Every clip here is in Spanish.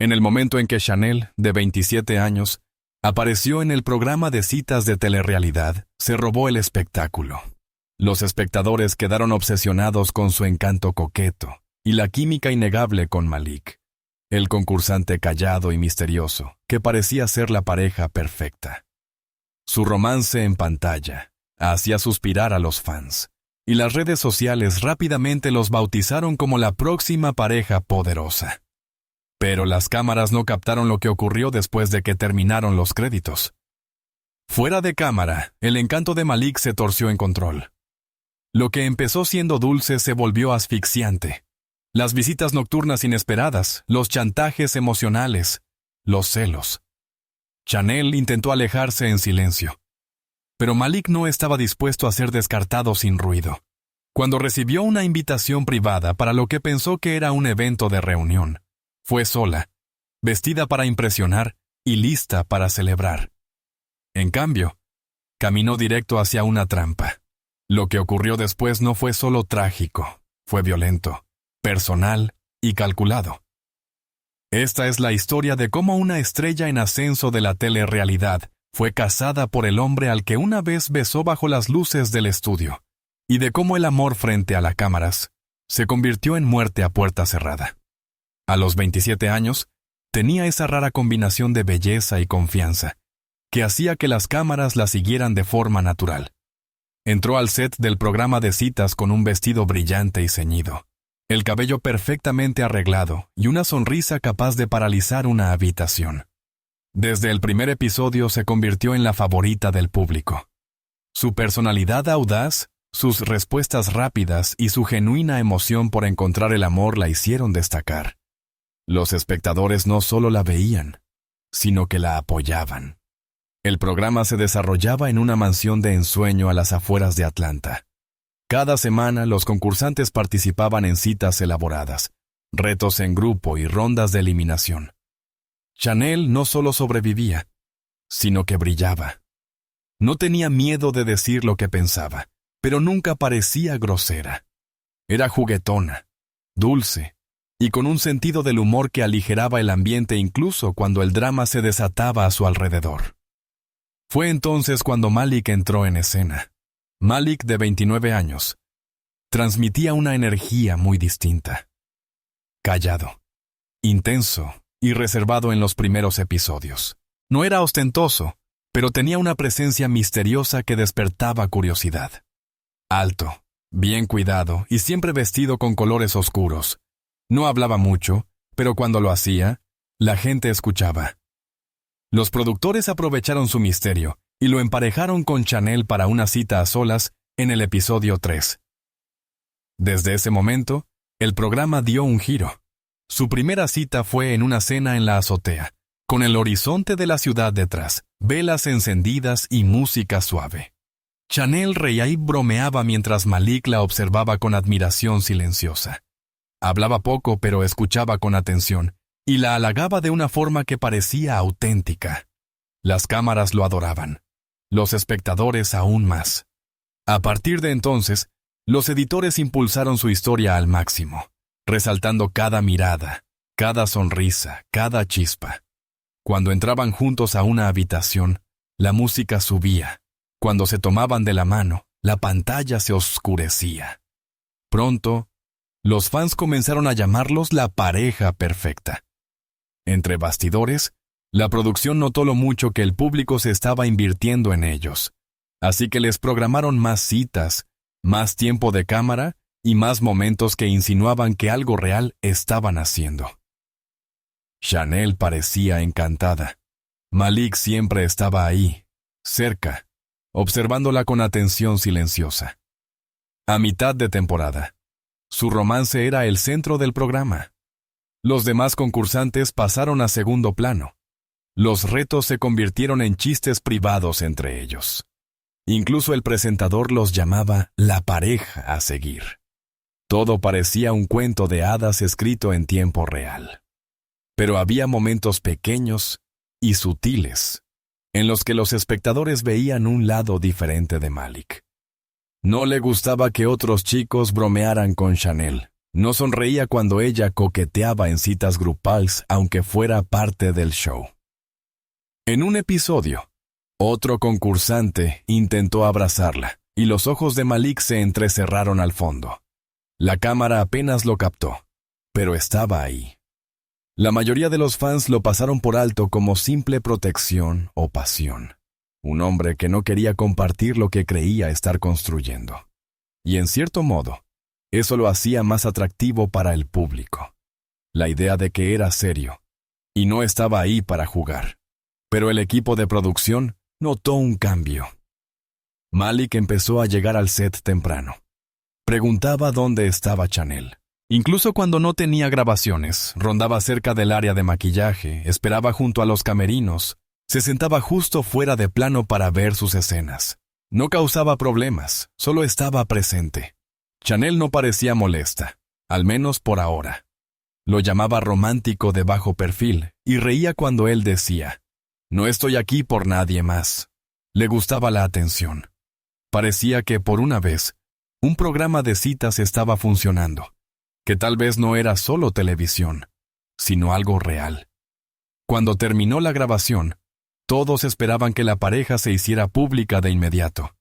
En el momento en que Chanel, de 27 años, apareció en el programa de citas de telerrealidad, se robó el espectáculo. Los espectadores quedaron obsesionados con su encanto coqueto y la química innegable con Malik, el concursante callado y misterioso, que parecía ser la pareja perfecta. Su romance en pantalla hacía suspirar a los fans, y las redes sociales rápidamente los bautizaron como la próxima pareja poderosa. Pero las cámaras no captaron lo que ocurrió después de que terminaron los créditos. Fuera de cámara, el encanto de Malik se torció en control. Lo que empezó siendo dulce se volvió asfixiante. Las visitas nocturnas inesperadas, los chantajes emocionales, los celos. Chanel intentó alejarse en silencio. Pero Malik no estaba dispuesto a ser descartado sin ruido. Cuando recibió una invitación privada para lo que pensó que era un evento de reunión, fue sola, vestida para impresionar y lista para celebrar. En cambio, caminó directo hacia una trampa. Lo que ocurrió después no fue solo trágico, fue violento, personal y calculado. Esta es la historia de cómo una estrella en ascenso de la telerrealidad fue casada por el hombre al que una vez besó bajo las luces del estudio, y de cómo el amor frente a las cámaras se convirtió en muerte a puerta cerrada. A los 27 años, tenía esa rara combinación de belleza y confianza, que hacía que las cámaras la siguieran de forma natural. Entró al set del programa de citas con un vestido brillante y ceñido, el cabello perfectamente arreglado y una sonrisa capaz de paralizar una habitación. Desde el primer episodio se convirtió en la favorita del público. Su personalidad audaz, sus respuestas rápidas y su genuina emoción por encontrar el amor la hicieron destacar. Los espectadores no solo la veían, sino que la apoyaban. El programa se desarrollaba en una mansión de ensueño a las afueras de Atlanta. Cada semana los concursantes participaban en citas elaboradas, retos en grupo y rondas de eliminación. Chanel no solo sobrevivía, sino que brillaba. No tenía miedo de decir lo que pensaba, pero nunca parecía grosera. Era juguetona, dulce, y con un sentido del humor que aligeraba el ambiente incluso cuando el drama se desataba a su alrededor. Fue entonces cuando Malik entró en escena. Malik, de 29 años, transmitía una energía muy distinta. Callado, intenso y reservado en los primeros episodios. No era ostentoso, pero tenía una presencia misteriosa que despertaba curiosidad. Alto, bien cuidado y siempre vestido con colores oscuros. No hablaba mucho, pero cuando lo hacía, la gente escuchaba. Los productores aprovecharon su misterio y lo emparejaron con Chanel para una cita a solas en el episodio 3. Desde ese momento, el programa dio un giro. Su primera cita fue en una cena en la azotea, con el horizonte de la ciudad detrás, velas encendidas y música suave. Chanel reía y bromeaba mientras Malik la observaba con admiración silenciosa. Hablaba poco pero escuchaba con atención, y la halagaba de una forma que parecía auténtica. Las cámaras lo adoraban, los espectadores aún más. A partir de entonces, los editores impulsaron su historia al máximo, resaltando cada mirada, cada sonrisa, cada chispa. Cuando entraban juntos a una habitación, la música subía. Cuando se tomaban de la mano, la pantalla se oscurecía. Pronto, los fans comenzaron a llamarlos la pareja perfecta. Entre bastidores, la producción notó lo mucho que el público se estaba invirtiendo en ellos, así que les programaron más citas, más tiempo de cámara y más momentos que insinuaban que algo real estaban haciendo. Chanel parecía encantada. Malik siempre estaba ahí, cerca, observándola con atención silenciosa. A mitad de temporada, su romance era el centro del programa. Los demás concursantes pasaron a segundo plano. Los retos se convirtieron en chistes privados entre ellos. Incluso el presentador los llamaba la pareja a seguir. Todo parecía un cuento de hadas escrito en tiempo real. Pero había momentos pequeños y sutiles en los que los espectadores veían un lado diferente de Malik. No le gustaba que otros chicos bromearan con Chanel, No sonreía cuando ella coqueteaba en citas grupales, aunque fuera parte del show. En un episodio, otro concursante intentó abrazarla, y los ojos de Malik se entrecerraron al fondo. La cámara apenas lo captó, pero estaba ahí. La mayoría de los fans lo pasaron por alto como simple protección o pasión. Un hombre que no quería compartir lo que creía estar construyendo. Y en cierto modo, eso lo hacía más atractivo para el público. La idea de que era serio, y no estaba ahí para jugar. Pero el equipo de producción notó un cambio. Malik empezó a llegar al set temprano. Preguntaba dónde estaba Chanel. Incluso cuando no tenía grabaciones, rondaba cerca del área de maquillaje, esperaba junto a los camerinos, se sentaba justo fuera de plano para ver sus escenas. No causaba problemas, solo estaba presente. Chanel no parecía molesta, al menos por ahora. Lo llamaba romántico de bajo perfil y reía cuando él decía, «No estoy aquí por nadie más». Le gustaba la atención. Parecía que, por una vez, un programa de citas estaba funcionando, que tal vez no era solo televisión, sino algo real. Cuando terminó la grabación, todos esperaban que la pareja se hiciera pública de inmediato.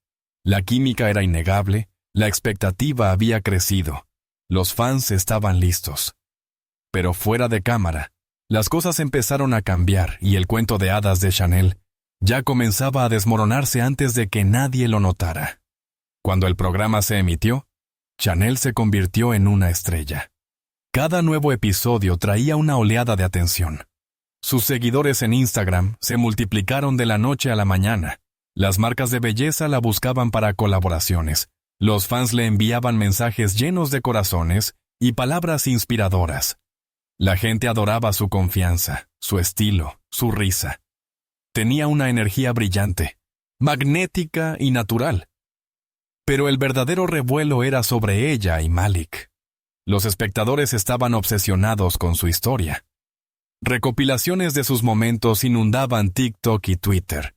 La química era innegable, la expectativa había crecido, los fans estaban listos. Pero fuera de cámara, las cosas empezaron a cambiar y el cuento de hadas de Chanel ya comenzaba a desmoronarse antes de que nadie lo notara. Cuando el programa se emitió, Chanel se convirtió en una estrella. Cada nuevo episodio traía una oleada de atención. Sus seguidores en Instagram se multiplicaron de la noche a la mañana. Las marcas de belleza la buscaban para colaboraciones. Los fans le enviaban mensajes llenos de corazones y palabras inspiradoras. La gente adoraba su confianza, su estilo, su risa. Tenía una energía brillante, magnética y natural. Pero el verdadero revuelo era sobre ella y Malik. Los espectadores estaban obsesionados con su historia. Recopilaciones de sus momentos inundaban TikTok y Twitter.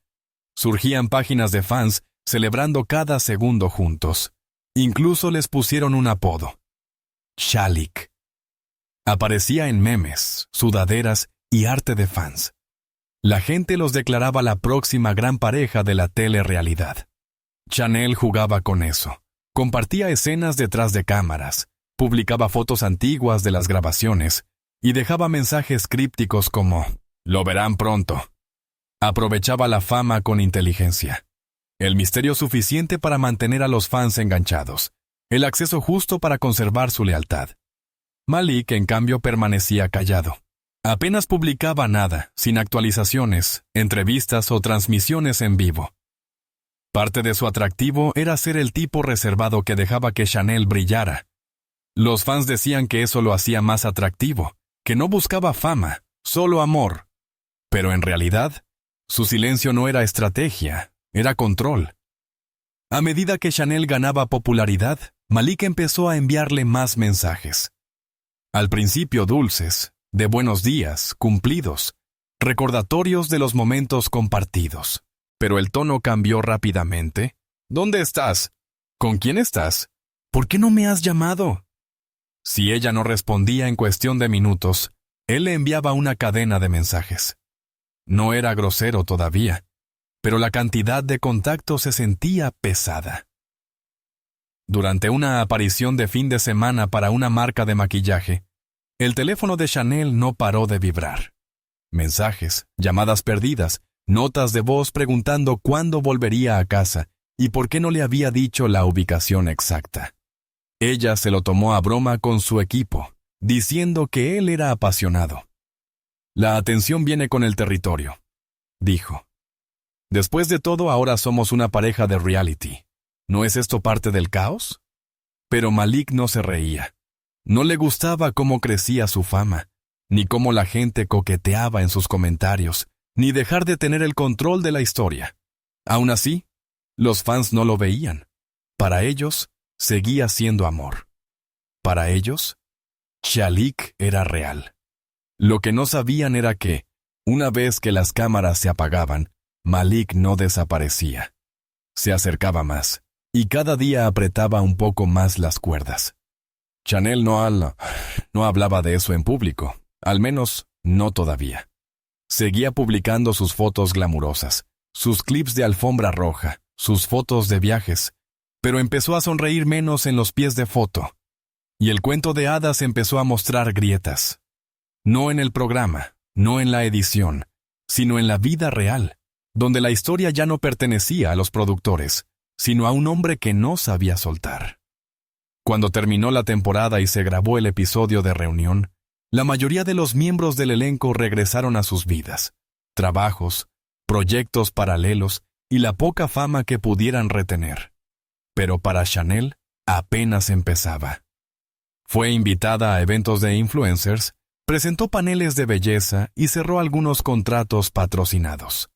Surgían páginas de fans celebrando cada segundo juntos. Incluso les pusieron un apodo: Shalik. Aparecía en memes, sudaderas y arte de fans. La gente los declaraba la próxima gran pareja de la telerrealidad. Chanel jugaba con eso. Compartía escenas detrás de cámaras, publicaba fotos antiguas de las grabaciones y dejaba mensajes crípticos como «Lo verán pronto». Aprovechaba la fama con inteligencia. El misterio suficiente para mantener a los fans enganchados. El acceso justo para conservar su lealtad. Malik, en cambio, permanecía callado. Apenas publicaba nada, sin actualizaciones, entrevistas o transmisiones en vivo. Parte de su atractivo era ser el tipo reservado que dejaba que Chanel brillara. Los fans decían que eso lo hacía más atractivo, que no buscaba fama, solo amor. Pero en realidad, su silencio no era estrategia, era control. A medida que Chanel ganaba popularidad, Malik empezó a enviarle más mensajes. Al principio dulces, de buenos días, cumplidos, recordatorios de los momentos compartidos. Pero el tono cambió rápidamente. ¿Dónde estás? ¿Con quién estás? ¿Por qué no me has llamado? Si ella no respondía en cuestión de minutos, él le enviaba una cadena de mensajes. No era grosero todavía, pero la cantidad de contactos se sentía pesada. Durante una aparición de fin de semana para una marca de maquillaje, el teléfono de Chanel no paró de vibrar. Mensajes, llamadas perdidas, notas de voz preguntando cuándo volvería a casa y por qué no le había dicho la ubicación exacta. Ella se lo tomó a broma con su equipo, diciendo que él era apasionado. La atención viene con el territorio, dijo. Después de todo, ahora somos una pareja de reality. ¿No es esto parte del caos? Pero Malik no se reía. No le gustaba cómo crecía su fama, ni cómo la gente coqueteaba en sus comentarios, ni dejar de tener el control de la historia. Aún así, los fans no lo veían. Para ellos, seguía siendo amor. Para ellos, Shalik era real. Lo que no sabían era que, una vez que las cámaras se apagaban, Malik no desaparecía. Se acercaba más, y cada día apretaba un poco más las cuerdas. Chanel no hablaba de eso en público, al menos no todavía. Seguía publicando sus fotos glamurosas, sus clips de alfombra roja, sus fotos de viajes, pero empezó a sonreír menos en los pies de foto. Y el cuento de hadas empezó a mostrar grietas. No en el programa, no en la edición, sino en la vida real, donde la historia ya no pertenecía a los productores, sino a un hombre que no sabía soltar. Cuando terminó la temporada y se grabó el episodio de reunión, la mayoría de los miembros del elenco regresaron a sus vidas, trabajos, proyectos paralelos y la poca fama que pudieran retener. Pero para Chanel apenas empezaba. Fue invitada a eventos de influencers, presentó paneles de belleza y cerró algunos contratos patrocinados.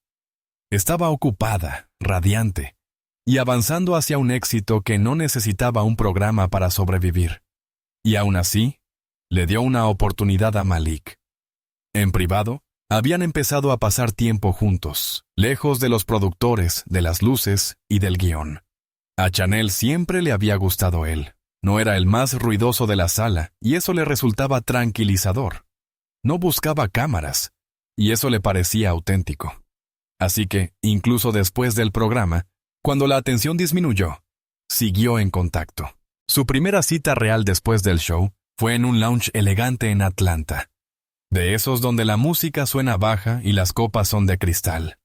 Estaba ocupada, radiante, y avanzando hacia un éxito que no necesitaba un programa para sobrevivir. Y aún así, le dio una oportunidad a Malik. En privado, habían empezado a pasar tiempo juntos, lejos de los productores, de las luces y del guión. A Chanel siempre le había gustado él. No era el más ruidoso de la sala, y eso le resultaba tranquilizador. No buscaba cámaras, y eso le parecía auténtico. Así que, incluso después del programa, cuando la atención disminuyó, siguió en contacto. Su primera cita real después del show fue en un lounge elegante en Atlanta. De esos donde la música suena baja y las copas son de cristal.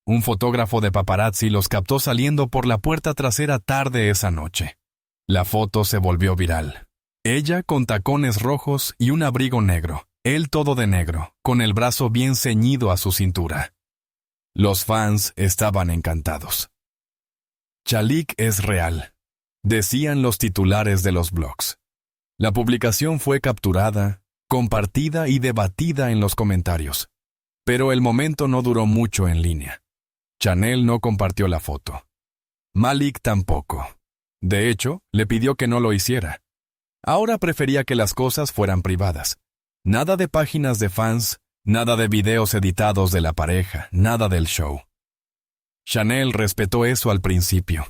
Un fotógrafo de paparazzi los captó saliendo por la puerta trasera tarde esa noche. La foto se volvió viral. Ella con tacones rojos y un abrigo negro, él todo de negro, con el brazo bien ceñido a su cintura. Los fans estaban encantados. Chalik es real, decían los titulares de los blogs. La publicación fue capturada, compartida y debatida en los comentarios. Pero el momento no duró mucho en línea. Chanel no compartió la foto. Malik tampoco. De hecho, le pidió que no lo hiciera. Ahora prefería que las cosas fueran privadas. Nada de páginas de fans, nada de videos editados de la pareja, nada del show. Chanel respetó eso al principio.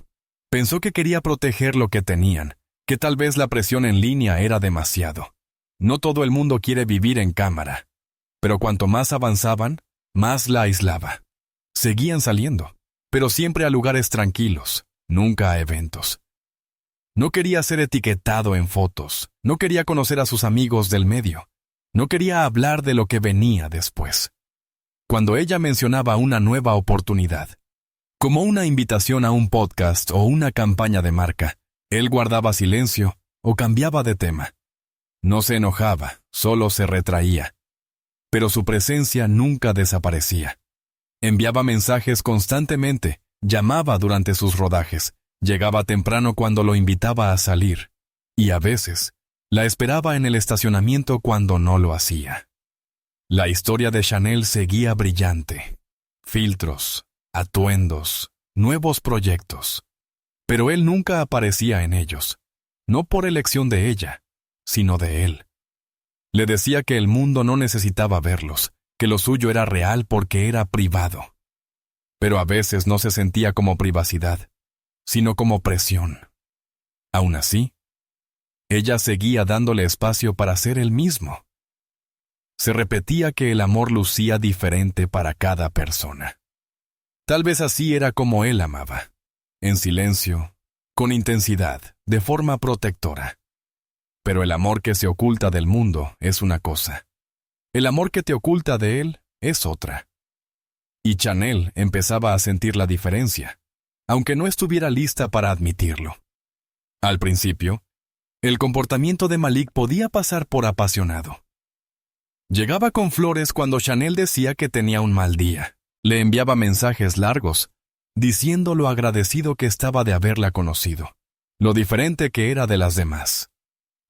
Pensó que quería proteger lo que tenían, que tal vez la presión en línea era demasiado. No todo el mundo quiere vivir en cámara. Pero cuanto más avanzaban, más la aislaba. Seguían saliendo, pero siempre a lugares tranquilos, nunca a eventos. No quería ser etiquetado en fotos, no quería conocer a sus amigos del medio, no quería hablar de lo que venía después. Cuando ella mencionaba una nueva oportunidad, como una invitación a un podcast o una campaña de marca, él guardaba silencio o cambiaba de tema. No se enojaba, solo se retraía. Pero su presencia nunca desaparecía. Enviaba mensajes constantemente, llamaba durante sus rodajes, llegaba temprano cuando lo invitaba a salir, y a veces la esperaba en el estacionamiento cuando no lo hacía. La historia de Chanel seguía brillante. Filtros, atuendos, nuevos proyectos. Pero él nunca aparecía en ellos, no por elección de ella, sino de él. Le decía que el mundo no necesitaba verlos, que lo suyo era real porque era privado. Pero a veces no se sentía como privacidad, sino como presión. Aún así, ella seguía dándole espacio para ser él mismo. Se repetía que el amor lucía diferente para cada persona. Tal vez así era como él amaba, en silencio, con intensidad, de forma protectora. Pero el amor que se oculta del mundo es una cosa. El amor que te oculta de él es otra. Y Chanel empezaba a sentir la diferencia, aunque no estuviera lista para admitirlo. Al principio, el comportamiento de Malik podía pasar por apasionado. Llegaba con flores cuando Chanel decía que tenía un mal día. Le enviaba mensajes largos, diciendo lo agradecido que estaba de haberla conocido, lo diferente que era de las demás.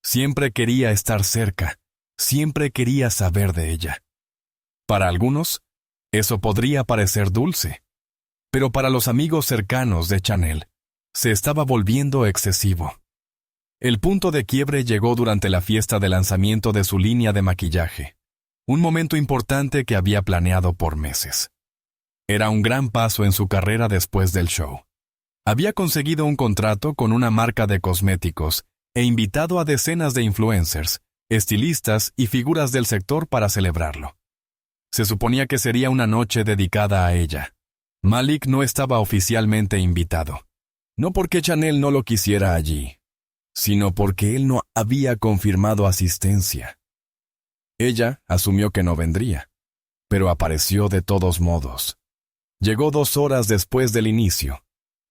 Siempre quería estar cerca, siempre quería saber de ella. Para algunos, eso podría parecer dulce, pero para los amigos cercanos de Chanel, se estaba volviendo excesivo. El punto de quiebre llegó durante la fiesta de lanzamiento de su línea de maquillaje, un momento importante que había planeado por meses. Era un gran paso en su carrera después del show. Había conseguido un contrato con una marca de cosméticos e invitado a decenas de influencers, estilistas y figuras del sector para celebrarlo. Se suponía que sería una noche dedicada a ella. Malik no estaba oficialmente invitado, no porque Chanel no lo quisiera allí, sino porque él no había confirmado asistencia. Ella asumió que no vendría, pero apareció de todos modos. Llegó 2 horas después del inicio,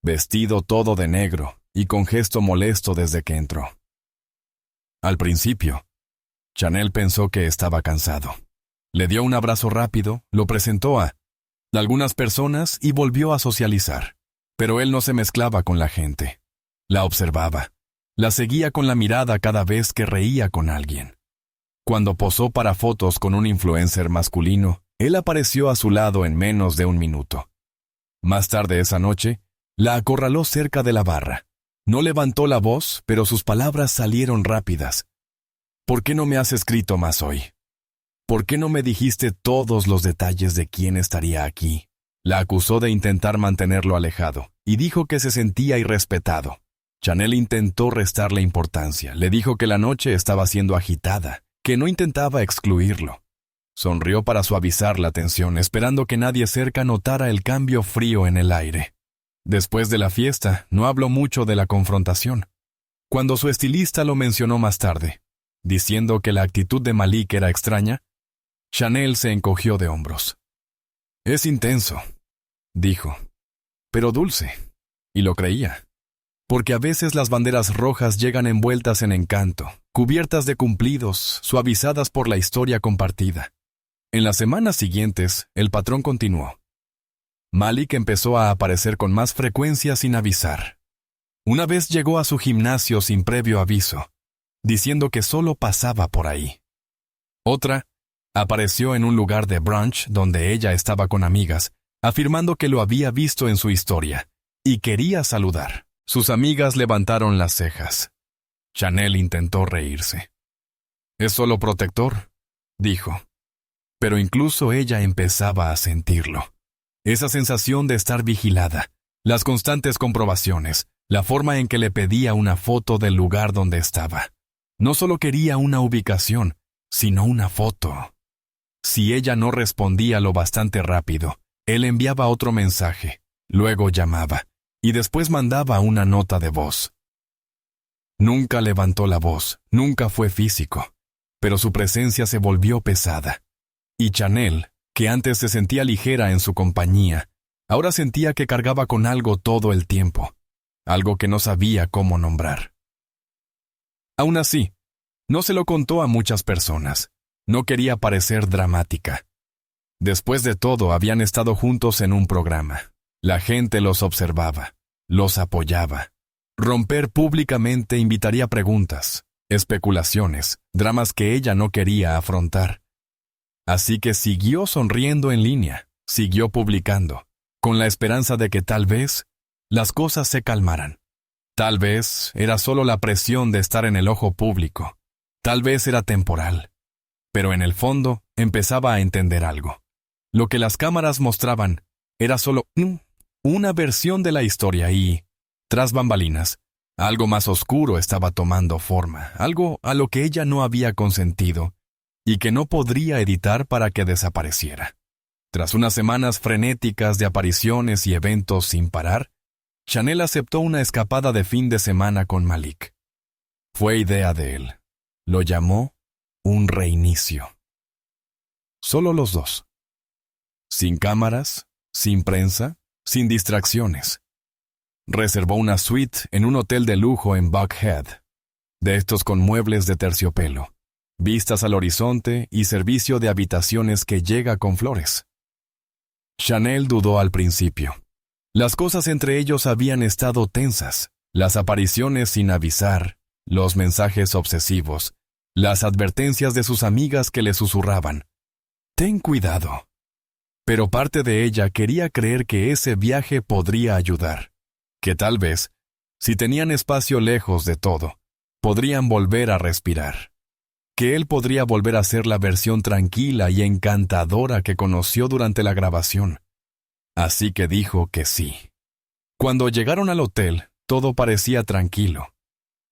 vestido todo de negro y con gesto molesto desde que entró. Al principio, Chanel pensó que estaba cansado. Le dio un abrazo rápido, lo presentó a algunas personas y volvió a socializar. Pero él no se mezclaba con la gente. La observaba. La seguía con la mirada cada vez que reía con alguien. Cuando posó para fotos con un influencer masculino, él apareció a su lado en menos de 1 minuto. Más tarde esa noche, la acorraló cerca de la barra. No levantó la voz, pero sus palabras salieron rápidas. ¿Por qué no me has escrito más hoy? ¿Por qué no me dijiste todos los detalles de quién estaría aquí? La acusó de intentar mantenerlo alejado, y dijo que se sentía irrespetado. Chanel intentó restarle importancia, le dijo que la noche estaba siendo agitada, que no intentaba excluirlo. Sonrió para suavizar la tensión, esperando que nadie cerca notara el cambio frío en el aire. Después de la fiesta, no habló mucho de la confrontación. Cuando su estilista lo mencionó más tarde, diciendo que la actitud de Malik era extraña, Chanel se encogió de hombros. «Es intenso», dijo, «pero dulce», y lo creía. Porque a veces las banderas rojas llegan envueltas en encanto, cubiertas de cumplidos, suavizadas por la historia compartida. En las semanas siguientes, el patrón continuó. Malik empezó a aparecer con más frecuencia sin avisar. Una vez llegó a su gimnasio sin previo aviso, diciendo que solo pasaba por ahí. Otra, apareció en un lugar de brunch donde ella estaba con amigas, afirmando que lo había visto en su historia, y quería saludar. Sus amigas levantaron las cejas. Chanel intentó reírse. «Es solo protector», dijo. Pero incluso ella empezaba a sentirlo. Esa sensación de estar vigilada, las constantes comprobaciones, la forma en que le pedía una foto del lugar donde estaba. No solo quería una ubicación, sino una foto. Si ella no respondía lo bastante rápido, él enviaba otro mensaje, luego llamaba, y después mandaba una nota de voz. Nunca levantó la voz, nunca fue físico, pero su presencia se volvió pesada. Y Chanel, que antes se sentía ligera en su compañía, ahora sentía que cargaba con algo todo el tiempo, algo que no sabía cómo nombrar. Aún así, no se lo contó a muchas personas. No quería parecer dramática. Después de todo, habían estado juntos en un programa. La gente los observaba, los apoyaba. Romper públicamente invitaría preguntas, especulaciones, dramas que ella no quería afrontar. Así que siguió sonriendo en línea, siguió publicando, con la esperanza de que tal vez las cosas se calmaran. Tal vez era solo la presión de estar en el ojo público. Tal vez era temporal. Pero en el fondo empezaba a entender algo. Lo que las cámaras mostraban era solo una versión de la historia y, tras bambalinas, algo más oscuro estaba tomando forma, algo a lo que ella no había consentido y que no podría editar para que desapareciera. Tras unas semanas frenéticas de apariciones y eventos sin parar, Chanel aceptó una escapada de fin de semana con Malik. Fue idea de él. Lo llamó un reinicio. Solo los dos. Sin cámaras, sin prensa, sin distracciones. Reservó una suite en un hotel de lujo en Buckhead, de estos con muebles de terciopelo, vistas al horizonte y servicio de habitaciones que llega con flores. Chanel dudó al principio. Las cosas entre ellos habían estado tensas, las apariciones sin avisar, los mensajes obsesivos, las advertencias de sus amigas que le susurraban. «Ten cuidado». Pero parte de ella quería creer que ese viaje podría ayudar, que tal vez, si tenían espacio lejos de todo, podrían volver a respirar, que él podría volver a ser la versión tranquila y encantadora que conoció durante la grabación. Así que dijo que sí. Cuando llegaron al hotel, todo parecía tranquilo.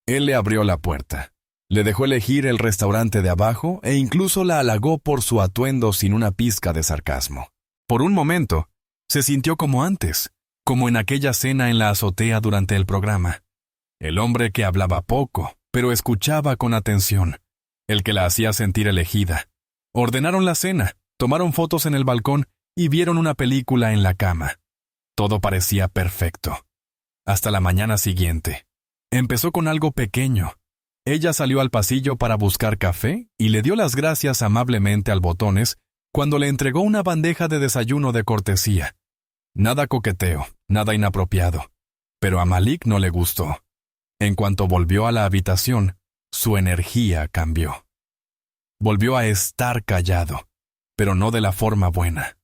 Él le abrió la puerta, le dejó elegir el restaurante de abajo e incluso la halagó por su atuendo sin una pizca de sarcasmo. Por un momento, se sintió como antes, como en aquella cena en la azotea durante el programa. El hombre que hablaba poco, pero escuchaba con atención, el que la hacía sentir elegida. Ordenaron la cena, tomaron fotos en el balcón y vieron una película en la cama. Todo parecía perfecto. Hasta la mañana siguiente. Empezó con algo pequeño. Ella salió al pasillo para buscar café y le dio las gracias amablemente al Botones cuando le entregó una bandeja de desayuno de cortesía. Nada coqueteo, nada inapropiado. Pero a Malik no le gustó. En cuanto volvió a la habitación, su energía cambió. Volvió a estar callado, pero no de la forma buena.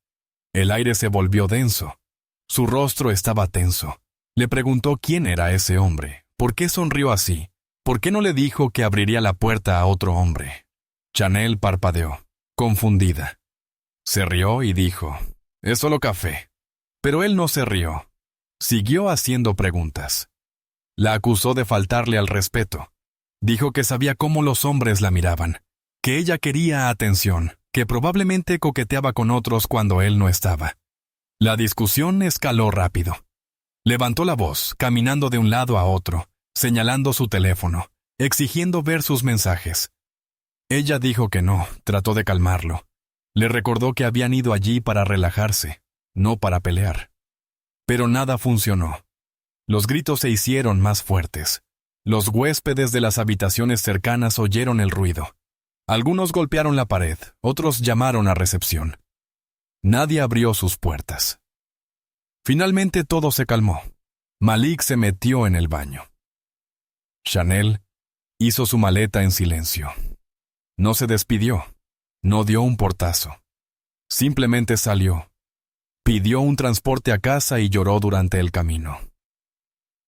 El aire se volvió denso. Su rostro estaba tenso. Le preguntó quién era ese hombre, por qué sonrió así, por qué no le dijo que abriría la puerta a otro hombre. Chanel parpadeó, confundida. Se rió y dijo, «Es solo café». Pero él no se rió. Siguió haciendo preguntas. La acusó de faltarle al respeto. Dijo que sabía cómo los hombres la miraban, que ella quería atención, que probablemente coqueteaba con otros cuando él no estaba. La discusión escaló rápido. Levantó la voz, caminando de un lado a otro, señalando su teléfono, exigiendo ver sus mensajes. Ella dijo que no, trató de calmarlo. Le recordó que habían ido allí para relajarse, no para pelear. Pero nada funcionó. Los gritos se hicieron más fuertes. Los huéspedes de las habitaciones cercanas oyeron el ruido. Algunos golpearon la pared, otros llamaron a recepción. Nadie abrió sus puertas. Finalmente todo se calmó. Malik se metió en el baño. Chanel hizo su maleta en silencio. No se despidió, no dio un portazo. Simplemente salió. Pidió un transporte a casa y lloró durante el camino.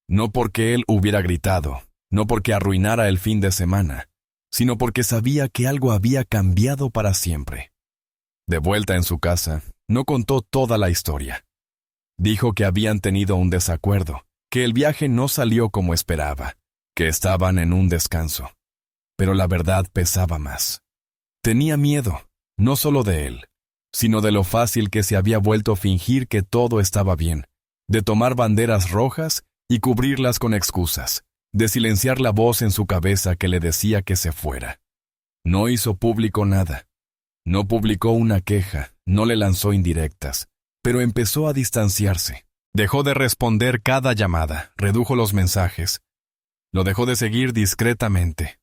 No porque él hubiera gritado, no porque arruinara el fin de semana, sino porque sabía que algo había cambiado para siempre. De vuelta en su casa, no contó toda la historia. Dijo que habían tenido un desacuerdo, que el viaje no salió como esperaba, que estaban en un descanso. Pero la verdad pesaba más. Tenía miedo, no solo de él, sino de lo fácil que se había vuelto fingir que todo estaba bien, de tomar banderas rojas y cubrirlas con excusas, de silenciar la voz en su cabeza que le decía que se fuera. No hizo público nada. No publicó una queja, no le lanzó indirectas, pero empezó a distanciarse. Dejó de responder cada llamada, redujo los mensajes. Lo dejó de seguir discretamente.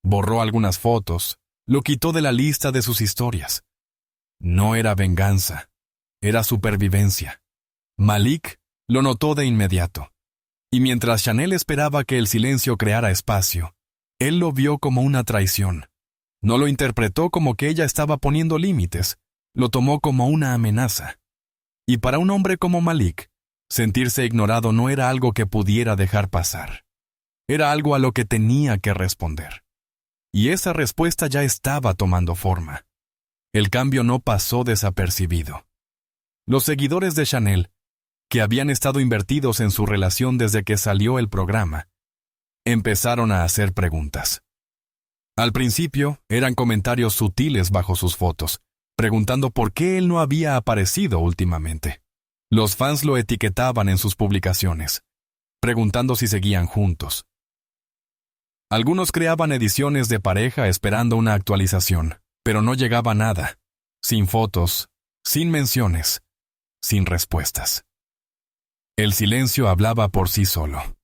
Borró algunas fotos, lo quitó de la lista de sus historias. No era venganza, era supervivencia. Malik lo notó de inmediato. Y mientras Chanel esperaba que el silencio creara espacio, él lo vio como una traición. No lo interpretó como que ella estaba poniendo límites, lo tomó como una amenaza. Y para un hombre como Malik, sentirse ignorado no era algo que pudiera dejar pasar. Era algo a lo que tenía que responder. Y esa respuesta ya estaba tomando forma. El cambio no pasó desapercibido. Los seguidores de Chanel, que habían estado invertidos en su relación desde que salió el programa, empezaron a hacer preguntas. Al principio, eran comentarios sutiles bajo sus fotos, preguntando por qué él no había aparecido últimamente. Los fans lo etiquetaban en sus publicaciones, preguntando si seguían juntos. Algunos creaban ediciones de pareja esperando una actualización, pero no llegaba nada, sin fotos, sin menciones, sin respuestas. El silencio hablaba por sí solo.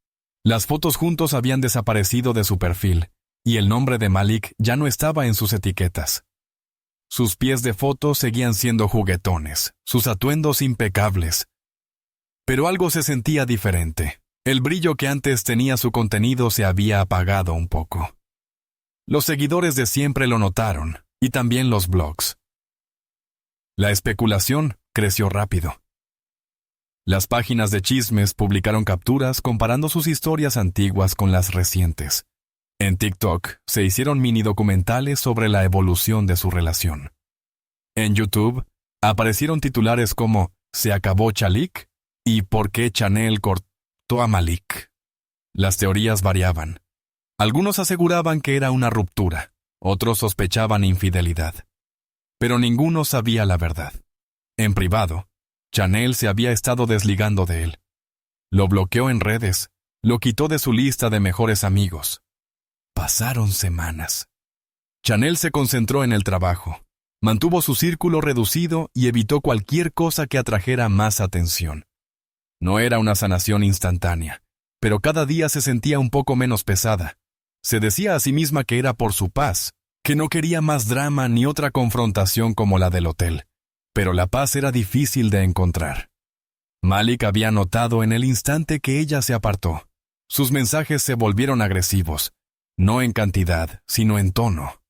Las fotos juntos habían desaparecido de su perfil, y el nombre de Malik ya no estaba en sus etiquetas. Sus pies de foto seguían siendo juguetones, sus atuendos impecables. Pero algo se sentía diferente. El brillo que antes tenía su contenido se había apagado un poco. Los seguidores de siempre lo notaron, y también los blogs. La especulación creció rápido. Las páginas de chismes publicaron capturas comparando sus historias antiguas con las recientes. En TikTok se hicieron mini documentales sobre la evolución de su relación. En YouTube aparecieron titulares como ¿Se acabó Chalik? ¿Y por qué Chanel cortó a Malik? Las teorías variaban. Algunos aseguraban que era una ruptura, otros sospechaban infidelidad. Pero ninguno sabía la verdad. En privado, Chanel se había estado desligando de él. Lo bloqueó en redes, lo quitó de su lista de mejores amigos. Pasaron semanas. Chanel se concentró en el trabajo, mantuvo su círculo reducido y evitó cualquier cosa que atrajera más atención. No era una sanación instantánea, pero cada día se sentía un poco menos pesada. Se decía a sí misma que era por su paz, que no quería más drama ni otra confrontación como la del hotel. Pero la paz era difícil de encontrar. Malik había notado en el instante que ella se apartó. Sus mensajes se volvieron agresivos, no en cantidad, sino en tono.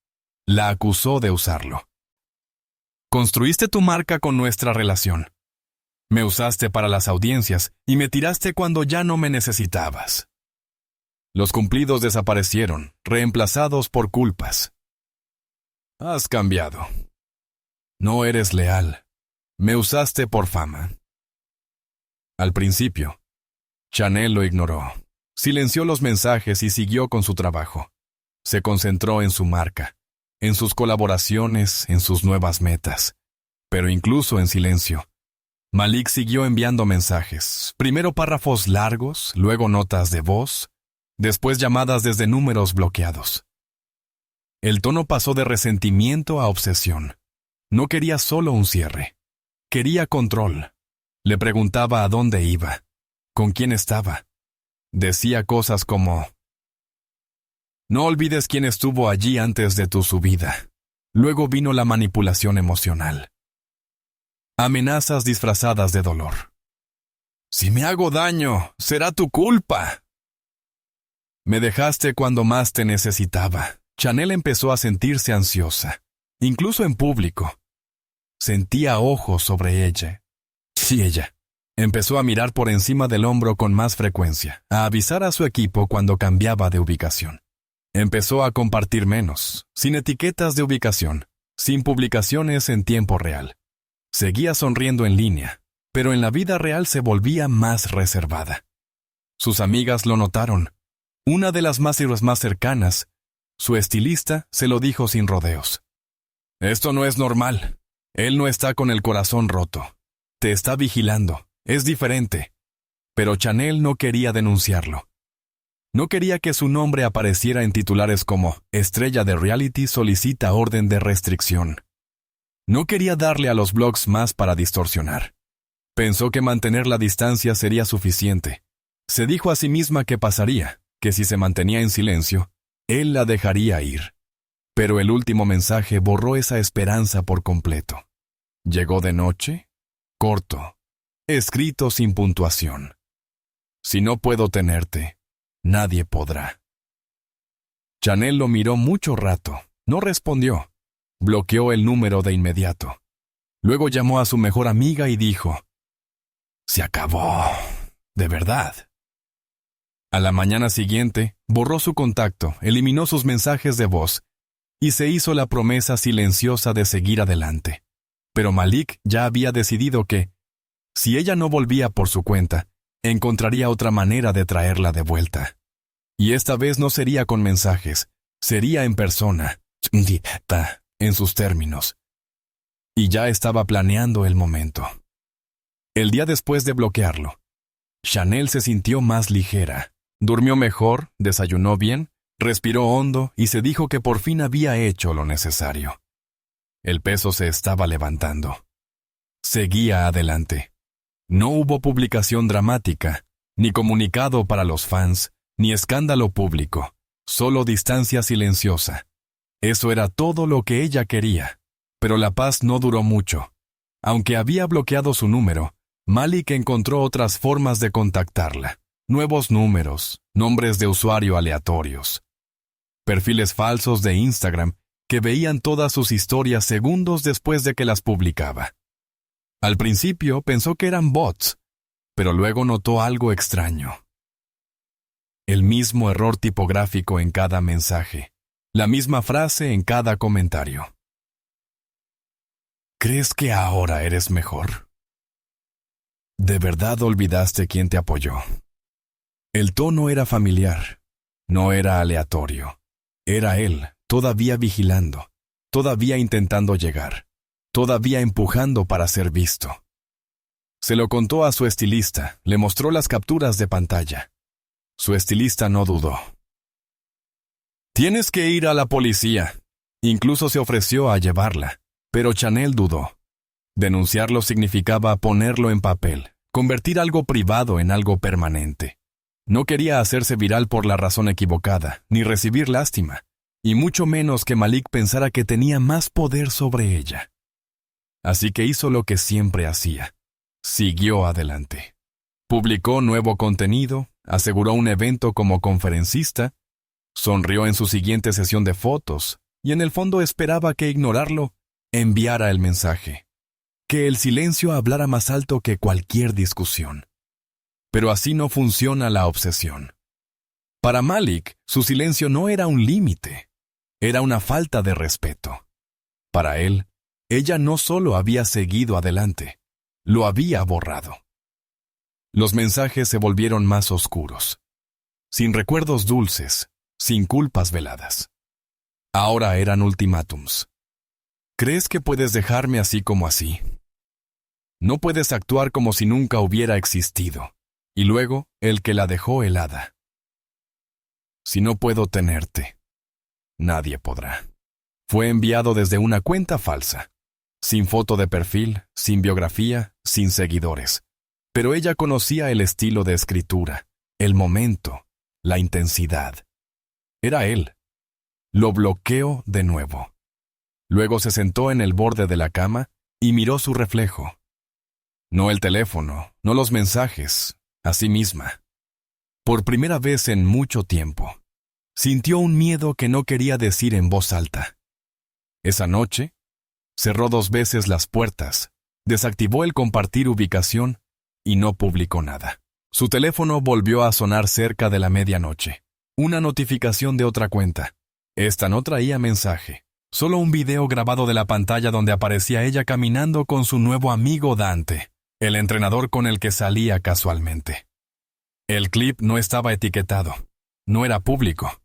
La acusó de usarlo. Construiste tu marca con nuestra relación. Me usaste para las audiencias y me tiraste cuando ya no me necesitabas. Los cumplidos desaparecieron, reemplazados por culpas. Has cambiado. No eres leal. Me usaste por fama. Al principio, Chanel lo ignoró. Silenció los mensajes y siguió con su trabajo. Se concentró en su marca, en sus colaboraciones, en sus nuevas metas. Pero incluso en silencio, Malik siguió enviando mensajes. Primero párrafos largos, luego notas de voz, después llamadas desde números bloqueados. El tono pasó de resentimiento a obsesión. No quería solo un cierre. Quería control. Le preguntaba a dónde iba, con quién estaba. Decía cosas como: no olvides quién estuvo allí antes de tu subida. Luego vino la manipulación emocional. Amenazas disfrazadas de dolor. Si me hago daño, será tu culpa. Me dejaste cuando más te necesitaba. Chanel empezó a sentirse ansiosa, incluso en público. Sentía ojos sobre ella. Sí, ella. Empezó a mirar por encima del hombro con más frecuencia, a avisar a su equipo cuando cambiaba de ubicación. Empezó a compartir menos, sin etiquetas de ubicación, sin publicaciones en tiempo real. Seguía sonriendo en línea, pero en la vida real se volvía más reservada. Sus amigas lo notaron. Una de las más cercanas, su estilista, se lo dijo sin rodeos. Esto no es normal. Él no está con el corazón roto. Te está vigilando. Es diferente. Pero Chanel no quería denunciarlo. No quería que su nombre apareciera en titulares como «Estrella de reality solicita orden de restricción». No quería darle a los blogs más para distorsionar. Pensó que mantener la distancia sería suficiente. Se dijo a sí misma que pasaría, que si se mantenía en silencio, él la dejaría ir. Pero el último mensaje borró esa esperanza por completo. Llegó de noche, corto, escrito sin puntuación. Si no puedo tenerte, nadie podrá. Chanel lo miró mucho rato, no respondió. Bloqueó el número de inmediato. Luego llamó a su mejor amiga y dijo: «Se acabó, de verdad». A la mañana siguiente, borró su contacto, eliminó sus mensajes de voz y se hizo la promesa silenciosa de seguir adelante. Pero Malik ya había decidido que, si ella no volvía por su cuenta, encontraría otra manera de traerla de vuelta. Y esta vez no sería con mensajes, sería en persona, en sus términos. Y ya estaba planeando el momento. El día después de bloquearlo, Chanel se sintió más ligera. Durmió mejor, desayunó bien, respiró hondo y se dijo que por fin había hecho lo necesario. El peso se estaba levantando. Seguía adelante. No hubo publicación dramática, ni comunicado para los fans, ni escándalo público, solo distancia silenciosa. Eso era todo lo que ella quería. Pero la paz no duró mucho. Aunque había bloqueado su número, Malik encontró otras formas de contactarla. Nuevos números, nombres de usuario aleatorios. Perfiles falsos de Instagram que veían todas sus historias segundos después de que las publicaba. Al principio pensó que eran bots, pero luego notó algo extraño. El mismo error tipográfico en cada mensaje, la misma frase en cada comentario. ¿Crees que ahora eres mejor? ¿De verdad olvidaste quién te apoyó? El tono era familiar. No era aleatorio. Era él, todavía vigilando, todavía intentando llegar, todavía empujando para ser visto. Se lo contó a su estilista, le mostró las capturas de pantalla. Su estilista no dudó. «Tienes que ir a la policía». Incluso se ofreció a llevarla, pero Chanel dudó. Denunciarlo significaba ponerlo en papel, convertir algo privado en algo permanente. No quería hacerse viral por la razón equivocada, ni recibir lástima, y mucho menos que Malik pensara que tenía más poder sobre ella. Así que hizo lo que siempre hacía. Siguió adelante. Publicó nuevo contenido, aseguró un evento como conferencista, sonrió en su siguiente sesión de fotos, y en el fondo esperaba que ignorarlo enviara el mensaje. Que el silencio hablara más alto que cualquier discusión. Pero así no funciona la obsesión. Para Malik, su silencio no era un límite, era una falta de respeto. Para él, ella no solo había seguido adelante, lo había borrado. Los mensajes se volvieron más oscuros, sin recuerdos dulces, sin culpas veladas. Ahora eran ultimátums. ¿Crees que puedes dejarme así como así? No puedes actuar como si nunca hubiera existido. Y luego, el que la dejó helada. Si no puedo tenerte, nadie podrá. Fue enviado desde una cuenta falsa, sin foto de perfil, sin biografía, sin seguidores. Pero ella conocía el estilo de escritura, el momento, la intensidad. Era él. Lo bloqueó de nuevo. Luego se sentó en el borde de la cama y miró su reflejo. No el teléfono, no los mensajes, a sí misma. Por primera vez en mucho tiempo, sintió un miedo que no quería decir en voz alta. Esa noche, cerró 2 veces las puertas, desactivó el compartir ubicación y no publicó nada. Su teléfono volvió a sonar cerca de la medianoche. Una notificación de otra cuenta. Esta no traía mensaje, solo un video grabado de la pantalla donde aparecía ella caminando con su nuevo amigo Dante, el entrenador con el que salía casualmente. El clip no estaba etiquetado, no era público.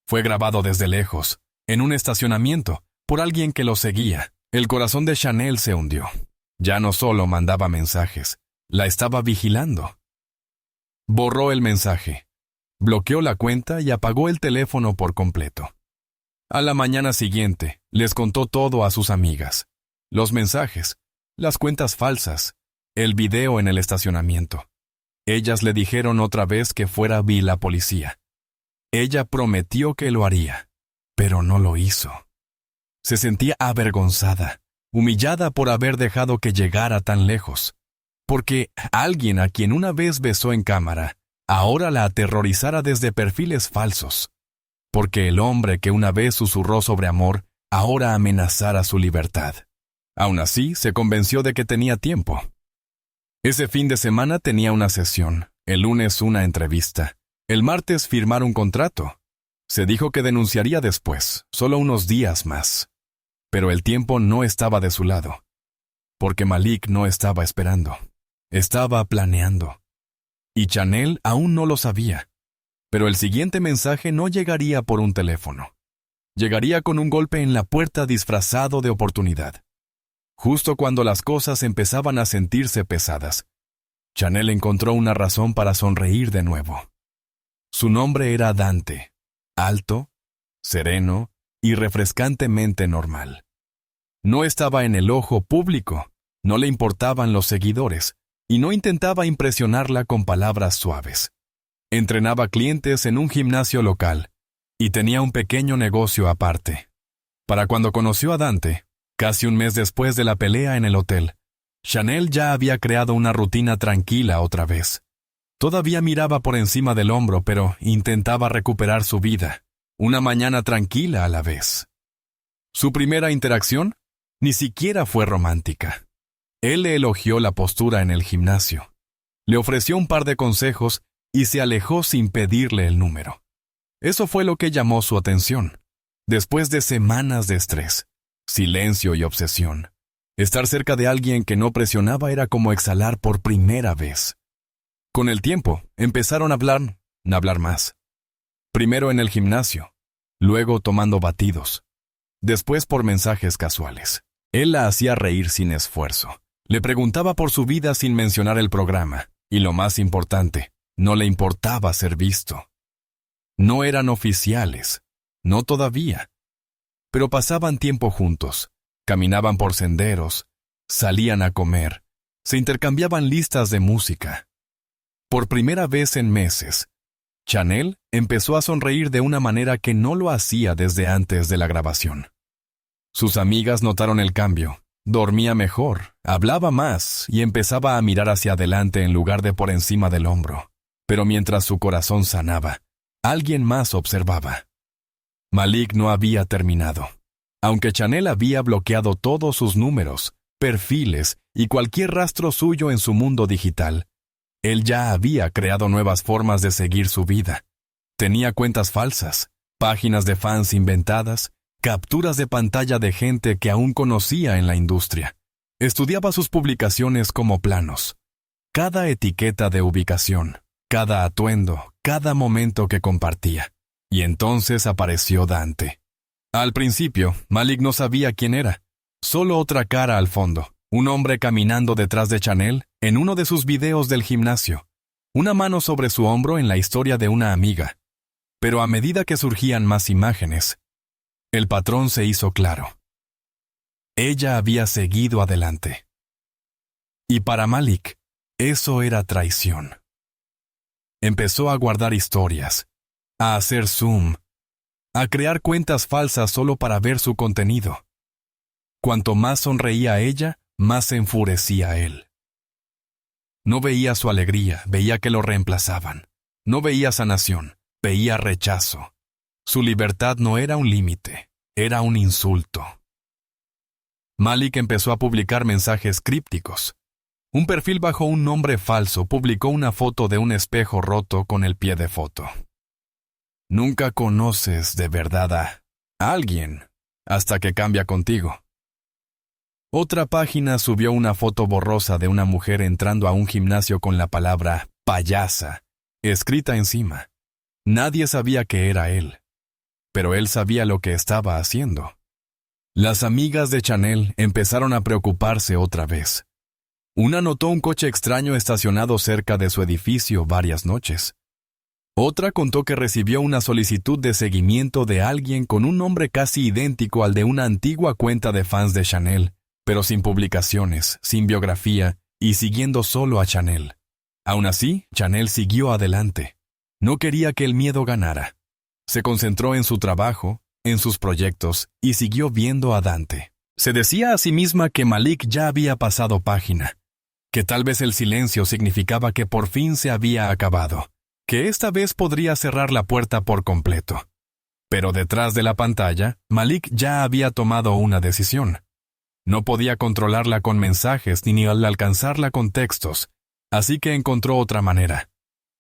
Fue grabado desde lejos, en un estacionamiento, por alguien que lo seguía. El corazón de Chanel se hundió. Ya no solo mandaba mensajes, la estaba vigilando. Borró el mensaje, bloqueó la cuenta y apagó el teléfono por completo. A la mañana siguiente, les contó todo a sus amigas. Los mensajes, las cuentas falsas, el video en el estacionamiento. Ellas le dijeron otra vez que fuera la policía. Ella prometió que lo haría, pero no lo hizo. Se sentía avergonzada, humillada por haber dejado que llegara tan lejos. Porque alguien a quien una vez besó en cámara, ahora la aterrorizara desde perfiles falsos. Porque el hombre que una vez susurró sobre amor, ahora amenazara su libertad. Aún así, se convenció de que tenía tiempo. Ese fin de semana tenía una sesión, el lunes una entrevista, el martes firmar un contrato. Se dijo que denunciaría después, solo unos días más. Pero el tiempo no estaba de su lado. Porque Malik no estaba esperando. Estaba planeando. Y Chanel aún no lo sabía. Pero el siguiente mensaje no llegaría por un teléfono. Llegaría con un golpe en la puerta disfrazado de oportunidad. Justo cuando las cosas empezaban a sentirse pesadas, Chanel encontró una razón para sonreír de nuevo. Su nombre era Dante, alto, sereno y refrescantemente normal. No estaba en el ojo público, no le importaban los seguidores, y no intentaba impresionarla con palabras suaves. Entrenaba clientes en un gimnasio local, y tenía un pequeño negocio aparte. Para cuando conoció a Dante, casi un mes después de la pelea en el hotel, Chanel ya había creado una rutina tranquila otra vez. Todavía miraba por encima del hombro, pero intentaba recuperar su vida, una mañana tranquila a la vez. Su primera interacción ni siquiera fue romántica. Él le elogió la postura en el gimnasio, le ofreció un par de consejos y se alejó sin pedirle el número. Eso fue lo que llamó su atención. Después de semanas de estrés, silencio y obsesión, estar cerca de alguien que no presionaba era como exhalar por primera vez. Con el tiempo, empezaron a hablar más. Primero en el gimnasio, luego tomando batidos, después por mensajes casuales. Él la hacía reír sin esfuerzo. Le preguntaba por su vida sin mencionar el programa, y lo más importante, no le importaba ser visto. No eran oficiales, no todavía, pero pasaban tiempo juntos, caminaban por senderos, salían a comer, se intercambiaban listas de música. Por primera vez en meses, Chanel empezó a sonreír de una manera que no lo hacía desde antes de la grabación. Sus amigas notaron el cambio. Dormía mejor, hablaba más y empezaba a mirar hacia adelante en lugar de por encima del hombro. Pero mientras su corazón sanaba, alguien más observaba. Malik no había terminado. Aunque Chanel había bloqueado todos sus números, perfiles y cualquier rastro suyo en su mundo digital, él ya había creado nuevas formas de seguir su vida. Tenía cuentas falsas, páginas de fans inventadas, capturas de pantalla de gente que aún conocía en la industria. Estudiaba sus publicaciones como planos. Cada etiqueta de ubicación, cada atuendo, cada momento que compartía. Y entonces apareció Dante. Al principio, Malik no sabía quién era. Solo otra cara al fondo. Un hombre caminando detrás de Chanel en uno de sus videos del gimnasio. Una mano sobre su hombro en la historia de una amiga. Pero a medida que surgían más imágenes, el patrón se hizo claro. Ella había seguido adelante. Y para Malik, eso era traición. Empezó a guardar historias, a hacer zoom, a crear cuentas falsas solo para ver su contenido. Cuanto más sonreía ella, más se enfurecía él. No veía su alegría, veía que lo reemplazaban. No veía sanación, veía rechazo. Su libertad no era un límite, era un insulto. Malik empezó a publicar mensajes crípticos. Un perfil bajo un nombre falso publicó una foto de un espejo roto con el pie de foto. Nunca conoces de verdad a alguien hasta que cambia contigo. Otra página subió una foto borrosa de una mujer entrando a un gimnasio con la palabra payasa escrita encima. Nadie sabía que era él, pero él sabía lo que estaba haciendo. Las amigas de Chanel empezaron a preocuparse otra vez. Una notó un coche extraño estacionado cerca de su edificio varias noches. Otra contó que recibió una solicitud de seguimiento de alguien con un nombre casi idéntico al de una antigua cuenta de fans de Chanel, pero sin publicaciones, sin biografía y siguiendo solo a Chanel. Aún así, Chanel siguió adelante. No quería que el miedo ganara. Se concentró en su trabajo, en sus proyectos y siguió viendo a Dante. Se decía a sí misma que Malik ya había pasado página, que tal vez el silencio significaba que por fin se había acabado, que esta vez podría cerrar la puerta por completo. Pero detrás de la pantalla, Malik ya había tomado una decisión. No podía controlarla con mensajes ni al alcanzarla con textos, así que encontró otra manera.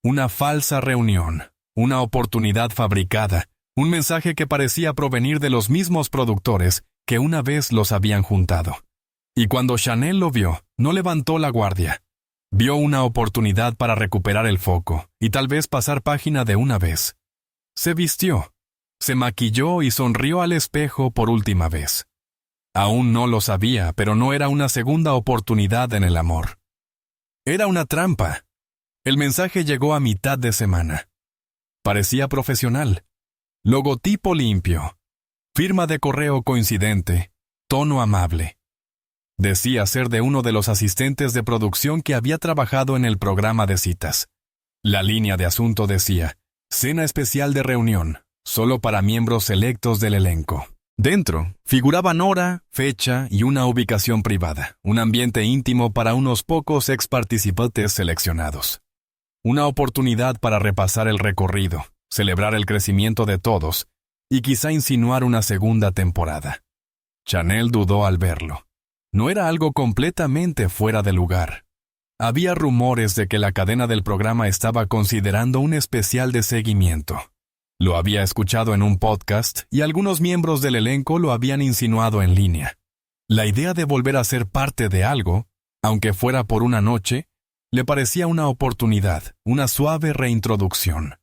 Una falsa reunión, una oportunidad fabricada, un mensaje que parecía provenir de los mismos productores que una vez los habían juntado. Y cuando Chanel lo vio, no levantó la guardia. Vio una oportunidad para recuperar el foco y tal vez pasar página de una vez. Se vistió, se maquilló y sonrió al espejo por última vez. Aún no lo sabía, pero no era una segunda oportunidad en el amor. Era una trampa. El mensaje llegó a mitad de semana. Parecía profesional. Logotipo limpio. Firma de correo coincidente. Tono amable. Decía ser de uno de los asistentes de producción que había trabajado en el programa de citas. La línea de asunto decía: cena especial de reunión, solo para miembros selectos del elenco. Dentro, figuraban hora, fecha y una ubicación privada, un ambiente íntimo para unos pocos ex participantes seleccionados. Una oportunidad para repasar el recorrido, celebrar el crecimiento de todos y quizá insinuar una segunda temporada. Chanel dudó al verlo. No era algo completamente fuera de lugar. Había rumores de que la cadena del programa estaba considerando un especial de seguimiento. Lo había escuchado en un podcast y algunos miembros del elenco lo habían insinuado en línea. La idea de volver a ser parte de algo, aunque fuera por una noche, le parecía una oportunidad, una suave reintroducción.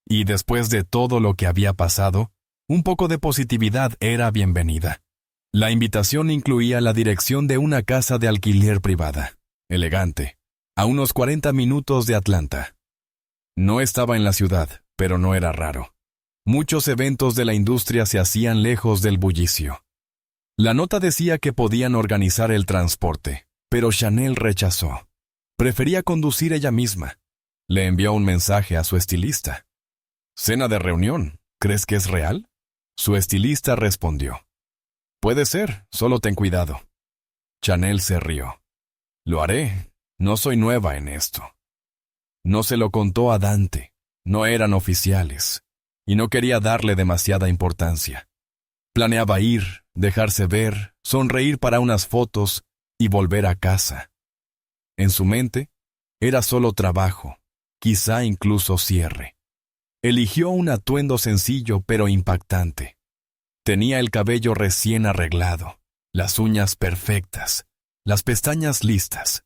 Y después de todo lo que había pasado, un poco de positividad era bienvenida. La invitación incluía la dirección de una casa de alquiler privada, elegante, a unos 40 minutos de Atlanta. No estaba en la ciudad, pero no era raro. Muchos eventos de la industria se hacían lejos del bullicio. La nota decía que podían organizar el transporte, pero Chanel rechazó. Prefería conducir ella misma. Le envió un mensaje a su estilista. «Cena de reunión, ¿crees que es real?» Su estilista respondió. «Puede ser, solo ten cuidado». Chanel se rió. «Lo haré, no soy nueva en esto». No se lo contó a Dante, no eran oficiales, y no quería darle demasiada importancia. Planeaba ir, dejarse ver, sonreír para unas fotos y volver a casa. En su mente, era solo trabajo, quizá incluso cierre. Eligió un atuendo sencillo pero impactante. Tenía el cabello recién arreglado, las uñas perfectas, las pestañas listas.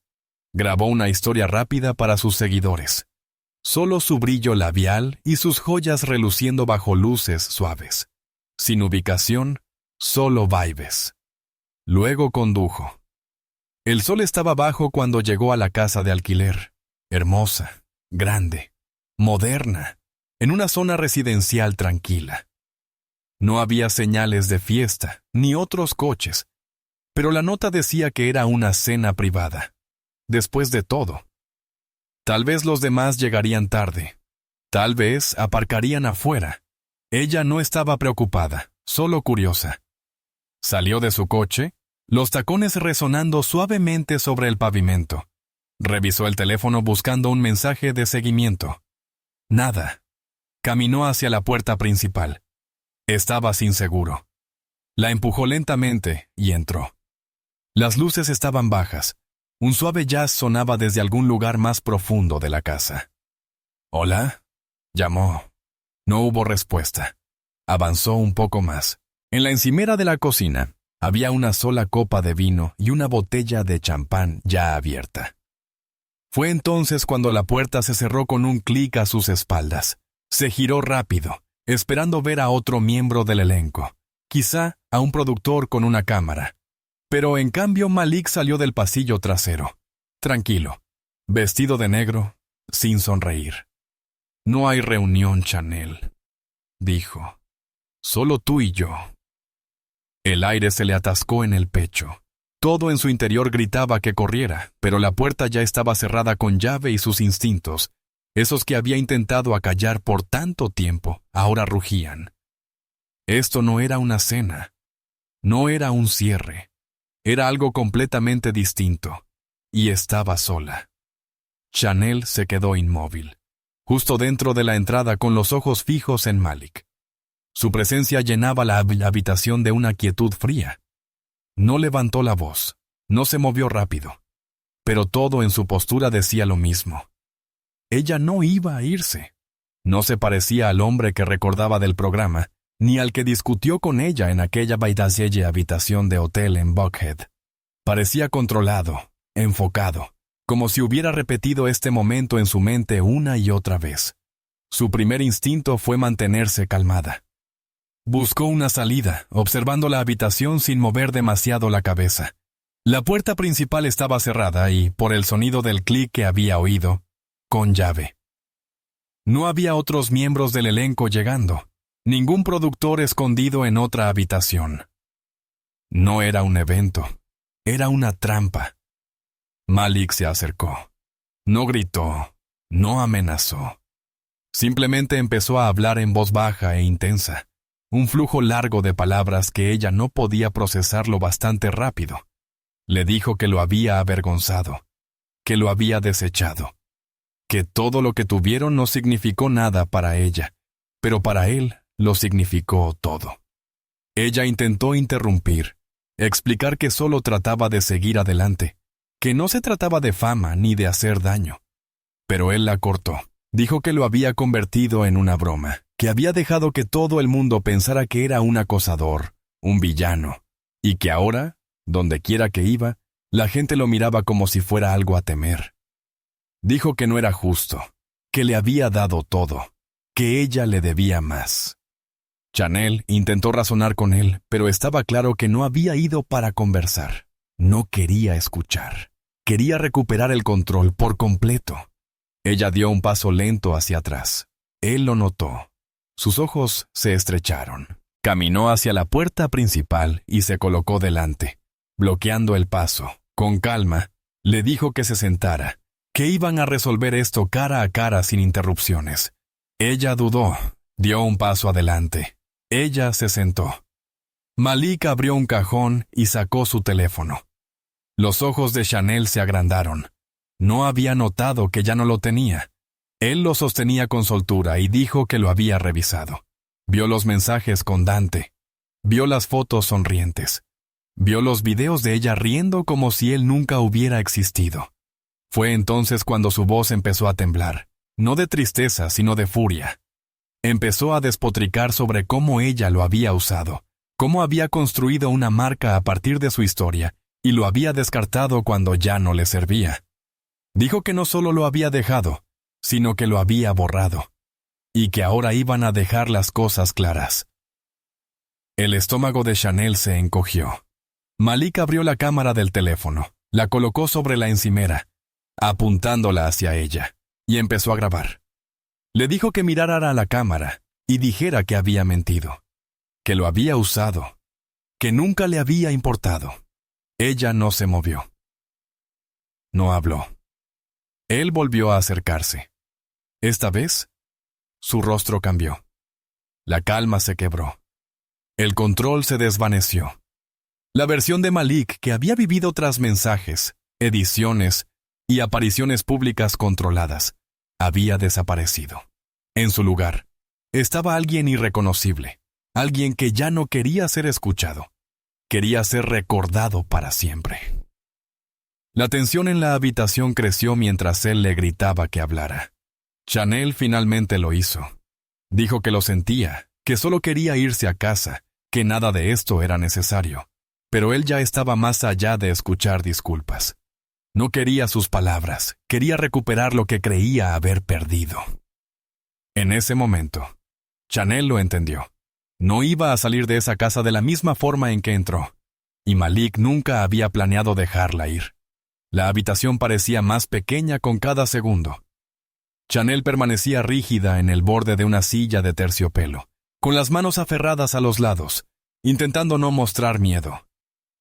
Grabó una historia rápida para sus seguidores. Solo su brillo labial y sus joyas reluciendo bajo luces suaves. Sin ubicación, solo vibes. Luego condujo. El sol estaba bajo cuando llegó a la casa de alquiler. Hermosa, grande, moderna, en una zona residencial tranquila. No había señales de fiesta, ni otros coches, pero la nota decía que era una cena privada. Después de todo, tal vez los demás llegarían tarde. Tal vez aparcarían afuera. Ella no estaba preocupada, solo curiosa. Salió de su coche, los tacones resonando suavemente sobre el pavimento. Revisó el teléfono buscando un mensaje de seguimiento. Nada. Caminó hacia la puerta principal. Estaba inseguro. La empujó lentamente y entró. Las luces estaban bajas. Un suave jazz sonaba desde algún lugar más profundo de la casa. «¿Hola?» llamó. No hubo respuesta. Avanzó un poco más. En la encimera de la cocina había una sola copa de vino y una botella de champán ya abierta. Fue entonces cuando la puerta se cerró con un clic a sus espaldas. Se giró rápido, esperando ver a otro miembro del elenco, quizá a un productor con una cámara. Pero en cambio Malik salió del pasillo trasero, tranquilo, vestido de negro, sin sonreír. «No hay reunión, Chanel», dijo. «Solo tú y yo». El aire se le atascó en el pecho. Todo en su interior gritaba que corriera, pero la puerta ya estaba cerrada con llave y sus instintos, esos que había intentado acallar por tanto tiempo, ahora rugían. Esto no era una cena, no era un cierre. Era algo completamente distinto, y estaba sola. Chanel se quedó inmóvil, justo dentro de la entrada con los ojos fijos en Malik. Su presencia llenaba la habitación de una quietud fría. No levantó la voz, no se movió rápido, pero todo en su postura decía lo mismo. Ella no iba a irse. No se parecía al hombre que recordaba del programa, ni al que discutió con ella en aquella baidaselle habitación de hotel en Buckhead. Parecía controlado, enfocado, como si hubiera repetido este momento en su mente una y otra vez. Su primer instinto fue mantenerse calmada. Buscó una salida, observando la habitación sin mover demasiado la cabeza. La puerta principal estaba cerrada y, por el sonido del clic que había oído, con llave. No había otros miembros del elenco llegando. Ningún productor escondido en otra habitación. No era un evento, era una trampa. Malik se acercó. No gritó, no amenazó. Simplemente empezó a hablar en voz baja e intensa, un flujo largo de palabras que ella no podía procesarlo bastante rápido. Le dijo que lo había avergonzado, que lo había desechado, que todo lo que tuvieron no significó nada para ella, pero para él lo significó todo. Ella intentó interrumpir, explicar que solo trataba de seguir adelante, que no se trataba de fama ni de hacer daño. Pero él la cortó. Dijo que lo había convertido en una broma, que había dejado que todo el mundo pensara que era un acosador, un villano, y que ahora, donde quiera que iba, la gente lo miraba como si fuera algo a temer. Dijo que no era justo, que le había dado todo, que ella le debía más. Chanel intentó razonar con él, pero estaba claro que no había ido para conversar. No quería escuchar. Quería recuperar el control por completo. Ella dio un paso lento hacia atrás. Él lo notó. Sus ojos se estrecharon. Caminó hacia la puerta principal y se colocó delante, bloqueando el paso. Con calma, le dijo que se sentara, que iban a resolver esto cara a cara sin interrupciones. Ella dudó, dio un paso adelante. Ella se sentó. Malik abrió un cajón y sacó su teléfono. Los ojos de Chanel se agrandaron. No había notado que ya no lo tenía. Él lo sostenía con soltura y dijo que lo había revisado. Vio los mensajes con Dante. Vio las fotos sonrientes. Vio los videos de ella riendo como si él nunca hubiera existido. Fue entonces cuando su voz empezó a temblar, no de tristeza, sino de furia. Empezó a despotricar sobre cómo ella lo había usado, cómo había construido una marca a partir de su historia y lo había descartado cuando ya no le servía. Dijo que no solo lo había dejado, sino que lo había borrado, y que ahora iban a dejar las cosas claras. El estómago de Chanel se encogió. Malik abrió la cámara del teléfono, la colocó sobre la encimera, apuntándola hacia ella, y empezó a grabar. Le dijo que mirara a la cámara y dijera que había mentido, que lo había usado, que nunca le había importado. Ella no se movió. No habló. Él volvió a acercarse. Esta vez, su rostro cambió. La calma se quebró. El control se desvaneció. La versión de Malik que había vivido tras mensajes, ediciones y apariciones públicas controladas, había desaparecido. En su lugar, estaba alguien irreconocible, alguien que ya no quería ser escuchado, quería ser recordado para siempre. La tensión en la habitación creció mientras él le gritaba que hablara. Chanel finalmente lo hizo. Dijo que lo sentía, que solo quería irse a casa, que nada de esto era necesario. Pero él ya estaba más allá de escuchar disculpas. No quería sus palabras, quería recuperar lo que creía haber perdido. En ese momento, Chanel lo entendió. No iba a salir de esa casa de la misma forma en que entró, y Malik nunca había planeado dejarla ir. La habitación parecía más pequeña con cada segundo. Chanel permanecía rígida en el borde de una silla de terciopelo, con las manos aferradas a los lados, intentando no mostrar miedo.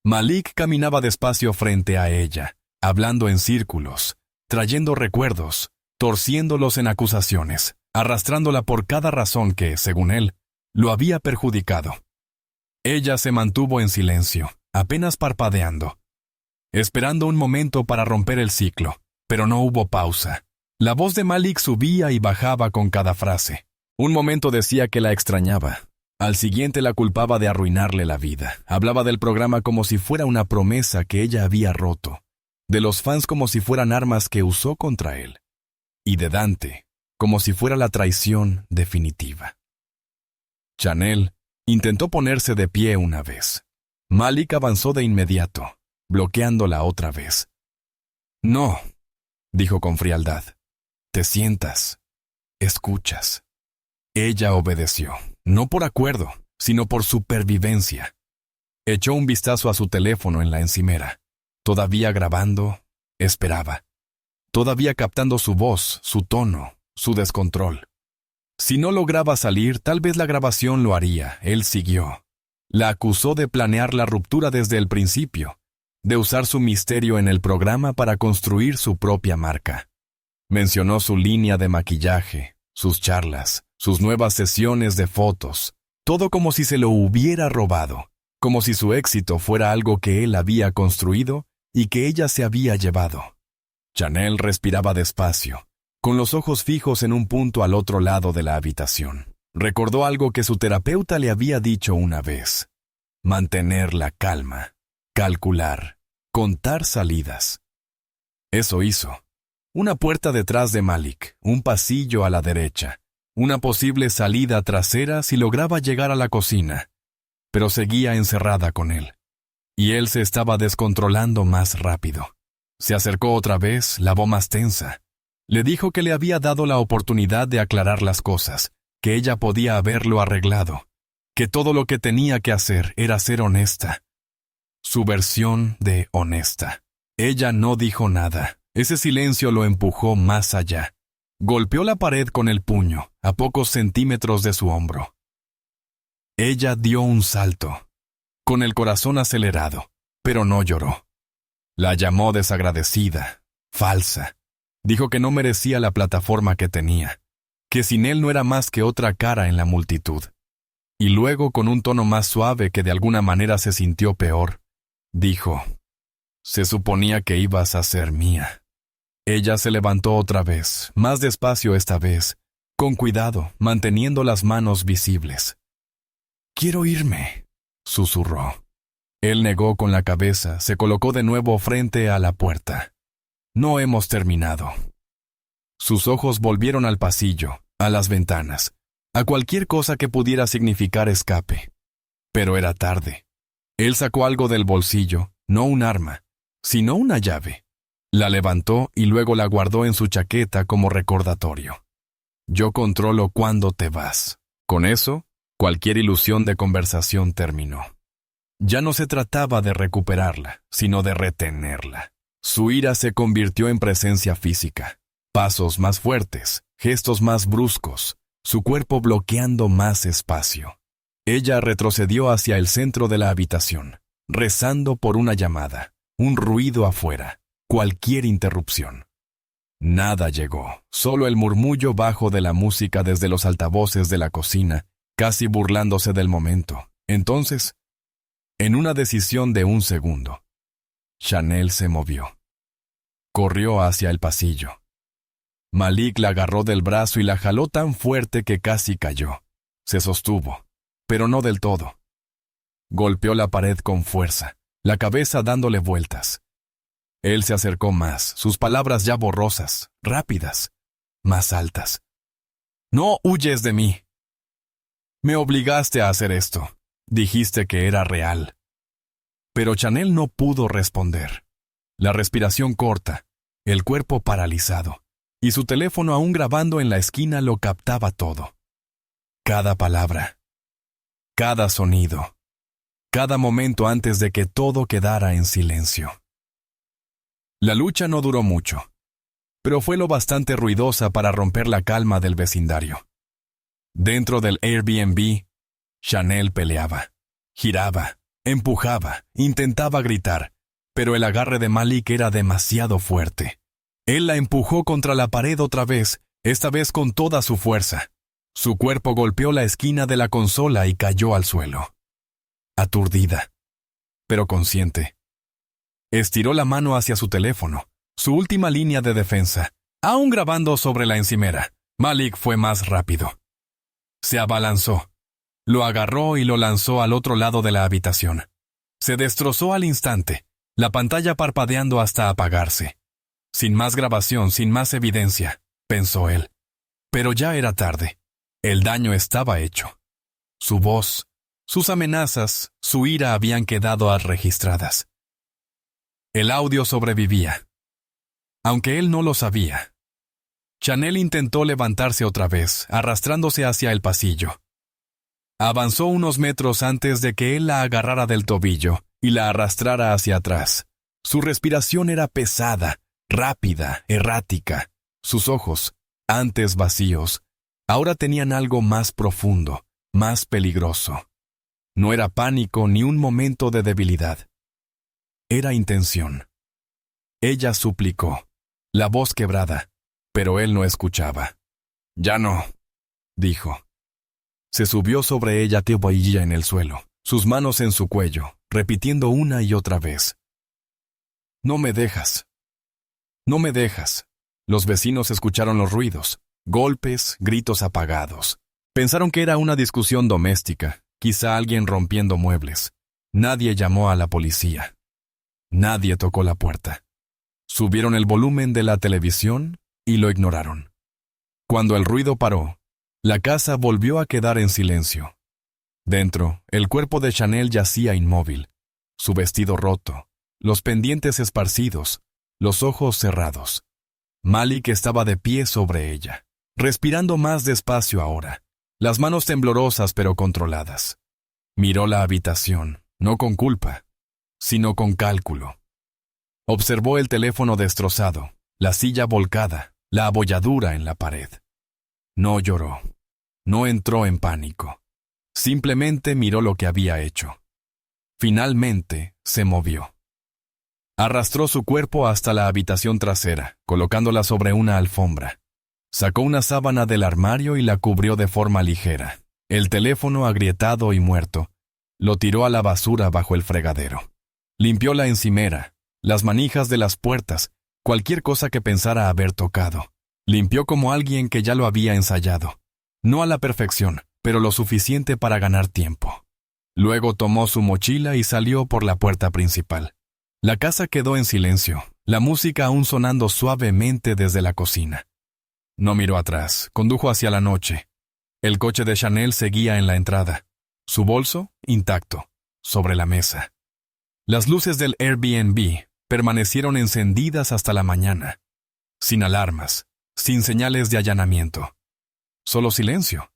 Malik caminaba despacio frente a ella, hablando en círculos, trayendo recuerdos, torciéndolos en acusaciones, arrastrándola por cada razón que, según él, lo había perjudicado. Ella se mantuvo en silencio, apenas parpadeando, esperando un momento para romper el ciclo, pero no hubo pausa. La voz de Malik subía y bajaba con cada frase. Un momento decía que la extrañaba. Al siguiente la culpaba de arruinarle la vida. Hablaba del programa como si fuera una promesa que ella había roto, de los fans como si fueran armas que usó contra él, y de Dante como si fuera la traición definitiva. Chanel intentó ponerse de pie una vez. Malik avanzó de inmediato, bloqueándola otra vez. «No», dijo con frialdad. «Te sientas. Escuchas». Ella obedeció, no por acuerdo, sino por supervivencia. Echó un vistazo a su teléfono en la encimera. Todavía grabando, esperaba. Todavía captando su voz, su tono, su descontrol. Si no lograba salir, tal vez la grabación lo haría. Él siguió. La acusó de planear la ruptura desde el principio, de usar su misterio en el programa para construir su propia marca. Mencionó su línea de maquillaje, sus charlas, sus nuevas sesiones de fotos, todo como si se lo hubiera robado, como si su éxito fuera algo que él había construido y que ella se había llevado. Chanel respiraba despacio, con los ojos fijos en un punto al otro lado de la habitación. Recordó algo que su terapeuta le había dicho una vez: mantener la calma, calcular, contar salidas. Eso hizo. Una puerta detrás de Malik, un pasillo a la derecha, una posible salida trasera si lograba llegar a la cocina, pero seguía encerrada con él. Y él se estaba descontrolando más rápido. Se acercó otra vez, la voz más tensa. Le dijo que le había dado la oportunidad de aclarar las cosas, que ella podía haberlo arreglado, que todo lo que tenía que hacer era ser honesta. Su versión de honesta. Ella no dijo nada. Ese silencio lo empujó más allá. Golpeó la pared con el puño, a pocos centímetros de su hombro. Ella dio un salto, con el corazón acelerado, pero no lloró. La llamó desagradecida, falsa. Dijo que no merecía la plataforma que tenía, que sin él no era más que otra cara en la multitud. Y luego, con un tono más suave que de alguna manera se sintió peor, dijo: «Se suponía que ibas a ser mía». Ella se levantó otra vez, más despacio esta vez, con cuidado, manteniendo las manos visibles. «Quiero irme», susurró. Él negó con la cabeza, se colocó de nuevo frente a la puerta. «No hemos terminado». Sus ojos volvieron al pasillo, a las ventanas, a cualquier cosa que pudiera significar escape. Pero era tarde. Él sacó algo del bolsillo, no un arma, sino una llave. La levantó y luego la guardó en su chaqueta como recordatorio. «Yo controlo cuándo te vas». Con eso, cualquier ilusión de conversación terminó. Ya no se trataba de recuperarla, sino de retenerla. Su ira se convirtió en presencia física. Pasos más fuertes, gestos más bruscos, su cuerpo bloqueando más espacio. Ella retrocedió hacia el centro de la habitación, rezando por una llamada, un ruido afuera, cualquier interrupción. Nada llegó, solo el murmullo bajo de la música desde los altavoces de la cocina, casi burlándose del momento. Entonces, en una decisión de un segundo, Chanel se movió. Corrió hacia el pasillo. Malik la agarró del brazo y la jaló tan fuerte que casi cayó. Se sostuvo, pero no del todo. Golpeó la pared con fuerza, la cabeza dándole vueltas. Él se acercó más, sus palabras ya borrosas, rápidas, más altas. «No huyes de mí. Me obligaste a hacer esto. Dijiste que era real». Pero Chanel no pudo responder. La respiración corta, el cuerpo paralizado, y su teléfono aún grabando en la esquina lo captaba todo. Cada palabra, cada sonido, cada momento antes de que todo quedara en silencio. La lucha no duró mucho, pero fue lo bastante ruidosa para romper la calma del vecindario. Dentro del Airbnb, Chanel peleaba, giraba, empujaba, intentaba gritar, pero el agarre de Malik era demasiado fuerte. Él la empujó contra la pared otra vez, esta vez con toda su fuerza. Su cuerpo golpeó la esquina de la consola y cayó al suelo. Aturdida, pero consciente. Estiró la mano hacia su teléfono, su última línea de defensa, aún grabando sobre la encimera. Malik fue más rápido. Se abalanzó. Lo agarró y lo lanzó al otro lado de la habitación. Se destrozó al instante, la pantalla parpadeando hasta apagarse. Sin más grabación, sin más evidencia, pensó él. Pero ya era tarde. El daño estaba hecho. Su voz, sus amenazas, su ira habían quedado registradas. El audio sobrevivía. Aunque él no lo sabía. Chanel intentó levantarse otra vez, arrastrándose hacia el pasillo. Avanzó unos metros antes de que él la agarrara del tobillo y la arrastrara hacia atrás. Su respiración era pesada, rápida, errática. Sus ojos, antes vacíos, ahora tenían algo más profundo, más peligroso. No era pánico ni un momento de debilidad. Era intención. Ella suplicó, la voz quebrada, pero él no escuchaba. «Ya no», dijo. Se subió sobre ella tibia en el suelo, sus manos en su cuello, repitiendo una y otra vez. «No me dejas. No me dejas». Los vecinos escucharon los ruidos, golpes, gritos apagados. Pensaron que era una discusión doméstica, quizá alguien rompiendo muebles. Nadie llamó a la policía. Nadie tocó la puerta. Subieron el volumen de la televisión y lo ignoraron. Cuando el ruido paró, la casa volvió a quedar en silencio. Dentro, el cuerpo de Chanel yacía inmóvil, su vestido roto, los pendientes esparcidos, los ojos cerrados. Malik estaba de pie sobre ella, respirando más despacio ahora, las manos temblorosas pero controladas. Miró la habitación, no con culpa, sino con cálculo. Observó el teléfono destrozado, la silla volcada, la abolladura en la pared. No lloró, no entró en pánico. Simplemente miró lo que había hecho. Finalmente se movió. Arrastró su cuerpo hasta la habitación trasera, colocándola sobre una alfombra. Sacó una sábana del armario y la cubrió de forma ligera. El teléfono, agrietado y muerto, lo tiró a la basura bajo el fregadero. Limpió la encimera, las manijas de las puertas, cualquier cosa que pensara haber tocado. Limpió como alguien que ya lo había ensayado. No a la perfección, pero lo suficiente para ganar tiempo. Luego tomó su mochila y salió por la puerta principal. La casa quedó en silencio, la música aún sonando suavemente desde la cocina. No miró atrás, condujo hacia la noche. El coche de Chanel seguía en la entrada. Su bolso, intacto, sobre la mesa. Las luces del Airbnb permanecieron encendidas hasta la mañana. Sin alarmas, sin señales de allanamiento. Solo silencio.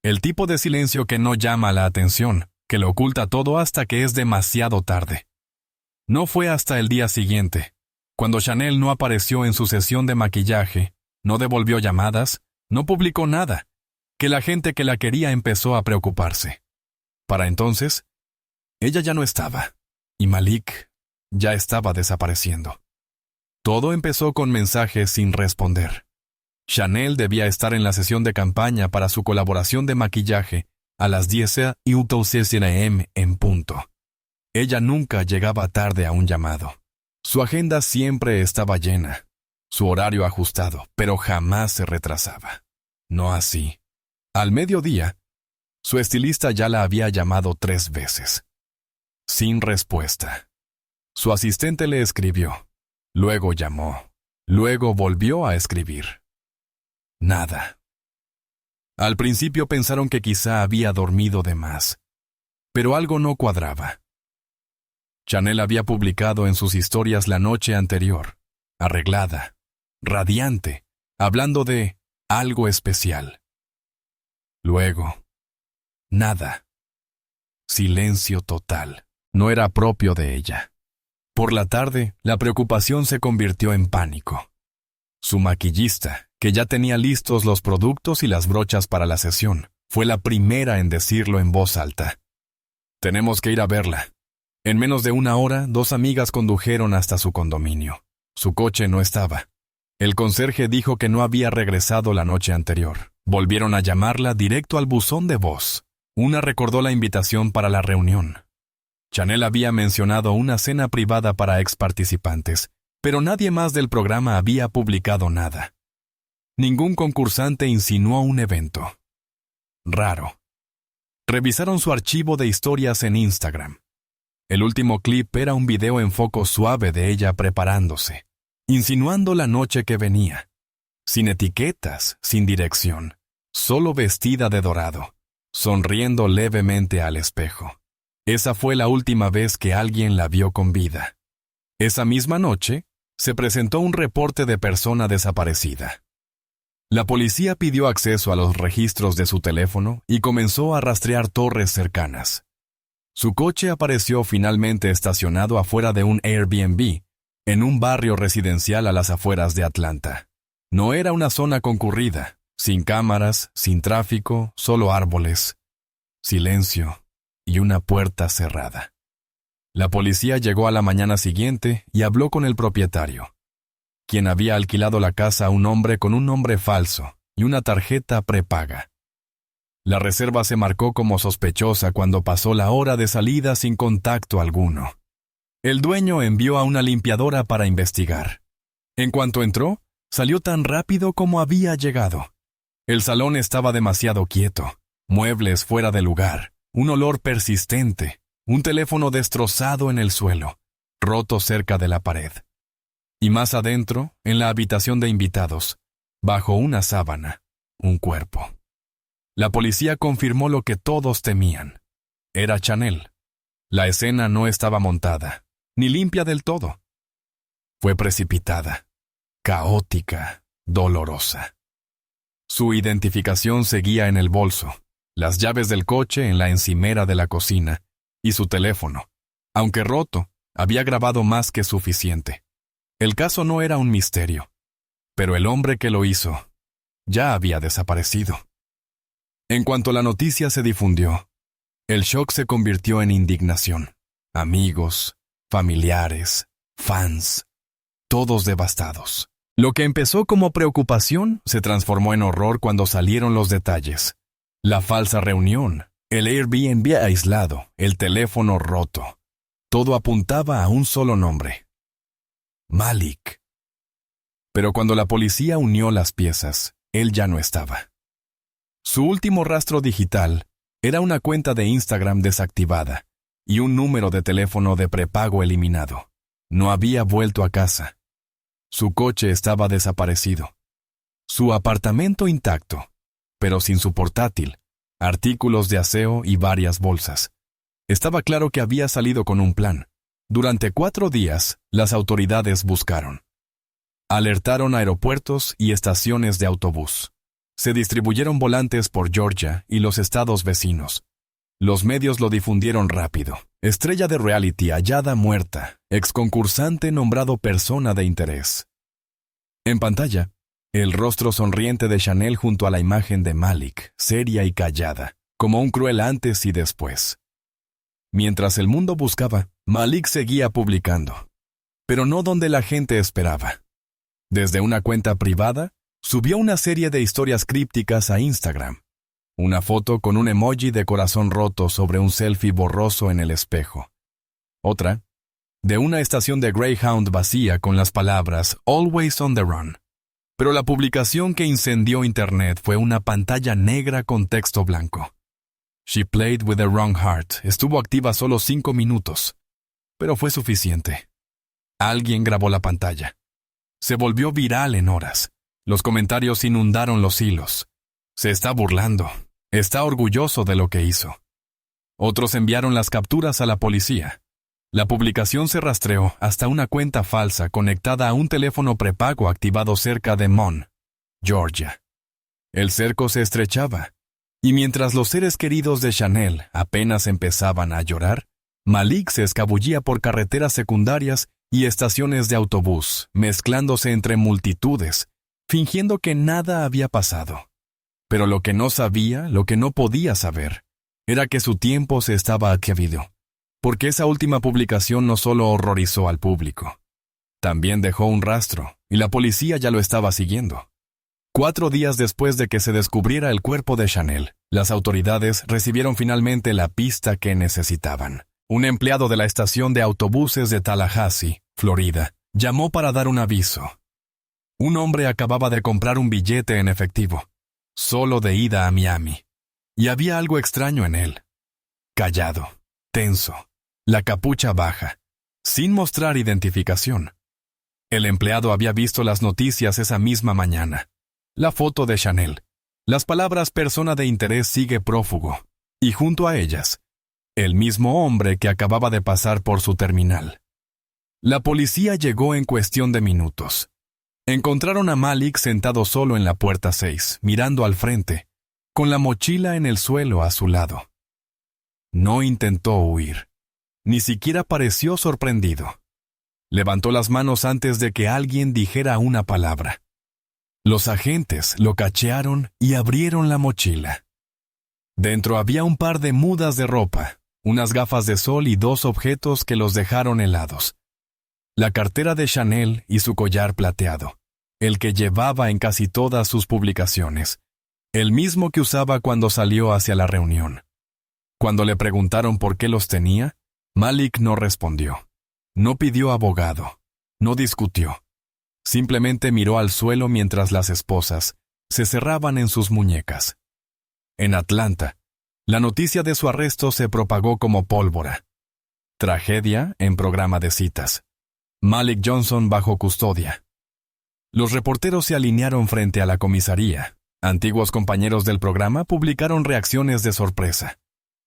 El tipo de silencio que no llama la atención, que lo oculta todo hasta que es demasiado tarde. No fue hasta el día siguiente, cuando Chanel no apareció en su sesión de maquillaje, no devolvió llamadas, no publicó nada, que la gente que la quería empezó a preocuparse. Para entonces, ella ya no estaba, y Malik ya estaba desapareciendo. Todo empezó con mensajes sin responder. Chanel debía estar en la sesión de campaña para su colaboración de maquillaje a las 10:00 a.m. en punto. Ella nunca llegaba tarde a un llamado. Su agenda siempre estaba llena, su horario ajustado, pero jamás se retrasaba. No así. Al mediodía, su estilista ya la había llamado 3 veces. Sin respuesta. Su asistente le escribió. Luego llamó. Luego volvió a escribir. Nada. Al principio pensaron que quizá había dormido de más, pero algo no cuadraba. Chanel había publicado en sus historias la noche anterior, arreglada, radiante, hablando de algo especial. Luego, nada. Silencio total. No era propio de ella. Por la tarde, la preocupación se convirtió en pánico. Su maquillista, que ya tenía listos los productos y las brochas para la sesión, fue la primera en decirlo en voz alta. «Tenemos que ir a verla». En menos de 1 hora, 2 amigas condujeron hasta su condominio. Su coche no estaba. El conserje dijo que no había regresado la noche anterior. Volvieron a llamarla directo al buzón de voz. Una recordó la invitación para la reunión. Chanel había mencionado una cena privada para ex participantes, pero nadie más del programa había publicado nada. Ningún concursante insinuó un evento. Raro. Revisaron su archivo de historias en Instagram. El último clip era un video en foco suave de ella preparándose, insinuando la noche que venía. Sin etiquetas, sin dirección, solo vestida de dorado, sonriendo levemente al espejo. Esa fue la última vez que alguien la vio con vida. Esa misma noche, se presentó un reporte de persona desaparecida. La policía pidió acceso a los registros de su teléfono y comenzó a rastrear torres cercanas. Su coche apareció finalmente estacionado afuera de un Airbnb, en un barrio residencial a las afueras de Atlanta. No era una zona concurrida, sin cámaras, sin tráfico, solo árboles, silencio y una puerta cerrada. La policía llegó a la mañana siguiente y habló con el propietario, quien había alquilado la casa a un hombre con un nombre falso y una tarjeta prepaga. La reserva se marcó como sospechosa cuando pasó la hora de salida sin contacto alguno. El dueño envió a una limpiadora para investigar. En cuanto entró, salió tan rápido como había llegado. El salón estaba demasiado quieto, muebles fuera de lugar, un olor persistente, un teléfono destrozado en el suelo, roto cerca de la pared. Y más adentro, en la habitación de invitados, bajo una sábana, un cuerpo. La policía confirmó lo que todos temían. Era Chanel. La escena no estaba montada, ni limpia del todo. Fue precipitada, caótica, dolorosa. Su identificación seguía en el bolso, las llaves del coche en la encimera de la cocina, y su teléfono, aunque roto, había grabado más que suficiente. El caso no era un misterio, pero el hombre que lo hizo ya había desaparecido. En cuanto la noticia se difundió, el shock se convirtió en indignación. Amigos, familiares, fans, todos devastados. Lo que empezó como preocupación se transformó en horror cuando salieron los detalles. La falsa reunión, el Airbnb aislado, el teléfono roto. Todo apuntaba a un solo nombre: Malik. Pero cuando la policía unió las piezas, él ya no estaba. Su último rastro digital era una cuenta de Instagram desactivada y un número de teléfono de prepago eliminado. No había vuelto a casa. Su coche estaba desaparecido. Su apartamento intacto, pero sin su portátil, artículos de aseo y varias bolsas. Estaba claro que había salido con un plan. Durante 4 días, las autoridades buscaron. Alertaron aeropuertos y estaciones de autobús. Se distribuyeron volantes por Georgia y los estados vecinos. Los medios lo difundieron rápido. Estrella de reality hallada muerta, exconcursante nombrado persona de interés. En pantalla, el rostro sonriente de Chanel junto a la imagen de Malik, seria y callada, como un cruel antes y después. Mientras el mundo buscaba, Malik seguía publicando, pero no donde la gente esperaba. Desde una cuenta privada, subió una serie de historias crípticas a Instagram. Una foto con un emoji de corazón roto sobre un selfie borroso en el espejo. Otra, de una estación de Greyhound vacía con las palabras "Always on the run". Pero la publicación que incendió Internet fue una pantalla negra con texto blanco. She played with the wrong heart. Estuvo activa solo 5 minutos, pero fue suficiente. Alguien grabó la pantalla. Se volvió viral en horas. Los comentarios inundaron los hilos. Se está burlando. Está orgulloso de lo que hizo. Otros enviaron las capturas a la policía. La publicación se rastreó hasta una cuenta falsa conectada a un teléfono prepago activado cerca de Mon, Georgia. El cerco se estrechaba, y mientras los seres queridos de Chanel apenas empezaban a llorar, Malik se escabullía por carreteras secundarias y estaciones de autobús, mezclándose entre multitudes, fingiendo que nada había pasado. Pero lo que no sabía, lo que no podía saber, era que su tiempo se estaba acabando. Porque esa última publicación no solo horrorizó al público, también dejó un rastro, y la policía ya lo estaba siguiendo. 4 días después de que se descubriera el cuerpo de Chanel, las autoridades recibieron finalmente la pista que necesitaban. Un empleado de la estación de autobuses de Tallahassee, Florida, llamó para dar un aviso. Un hombre acababa de comprar un billete en efectivo, solo de ida a Miami, y había algo extraño en él. Callado, tenso, la capucha baja, sin mostrar identificación. El empleado había visto las noticias esa misma mañana. La foto de Chanel, las palabras persona de interés sigue prófugo, y junto a ellas, el mismo hombre que acababa de pasar por su terminal. La policía llegó en cuestión de minutos. Encontraron a Malik sentado solo en la puerta 6, mirando al frente, con la mochila en el suelo a su lado. No intentó huir. Ni siquiera pareció sorprendido. Levantó las manos antes de que alguien dijera una palabra. Los agentes lo cachearon y abrieron la mochila. Dentro había un par de mudas de ropa, unas gafas de sol y 2 objetos que los dejaron helados. La cartera de Chanel y su collar plateado, el que llevaba en casi todas sus publicaciones, el mismo que usaba cuando salió hacia la reunión. Cuando le preguntaron por qué los tenía, Malik no respondió. No pidió abogado. No discutió. Simplemente miró al suelo mientras las esposas se cerraban en sus muñecas. En Atlanta, la noticia de su arresto se propagó como pólvora. Tragedia en programa de citas. Malik Johnson bajo custodia. Los reporteros se alinearon frente a la comisaría. Antiguos compañeros del programa publicaron reacciones de sorpresa.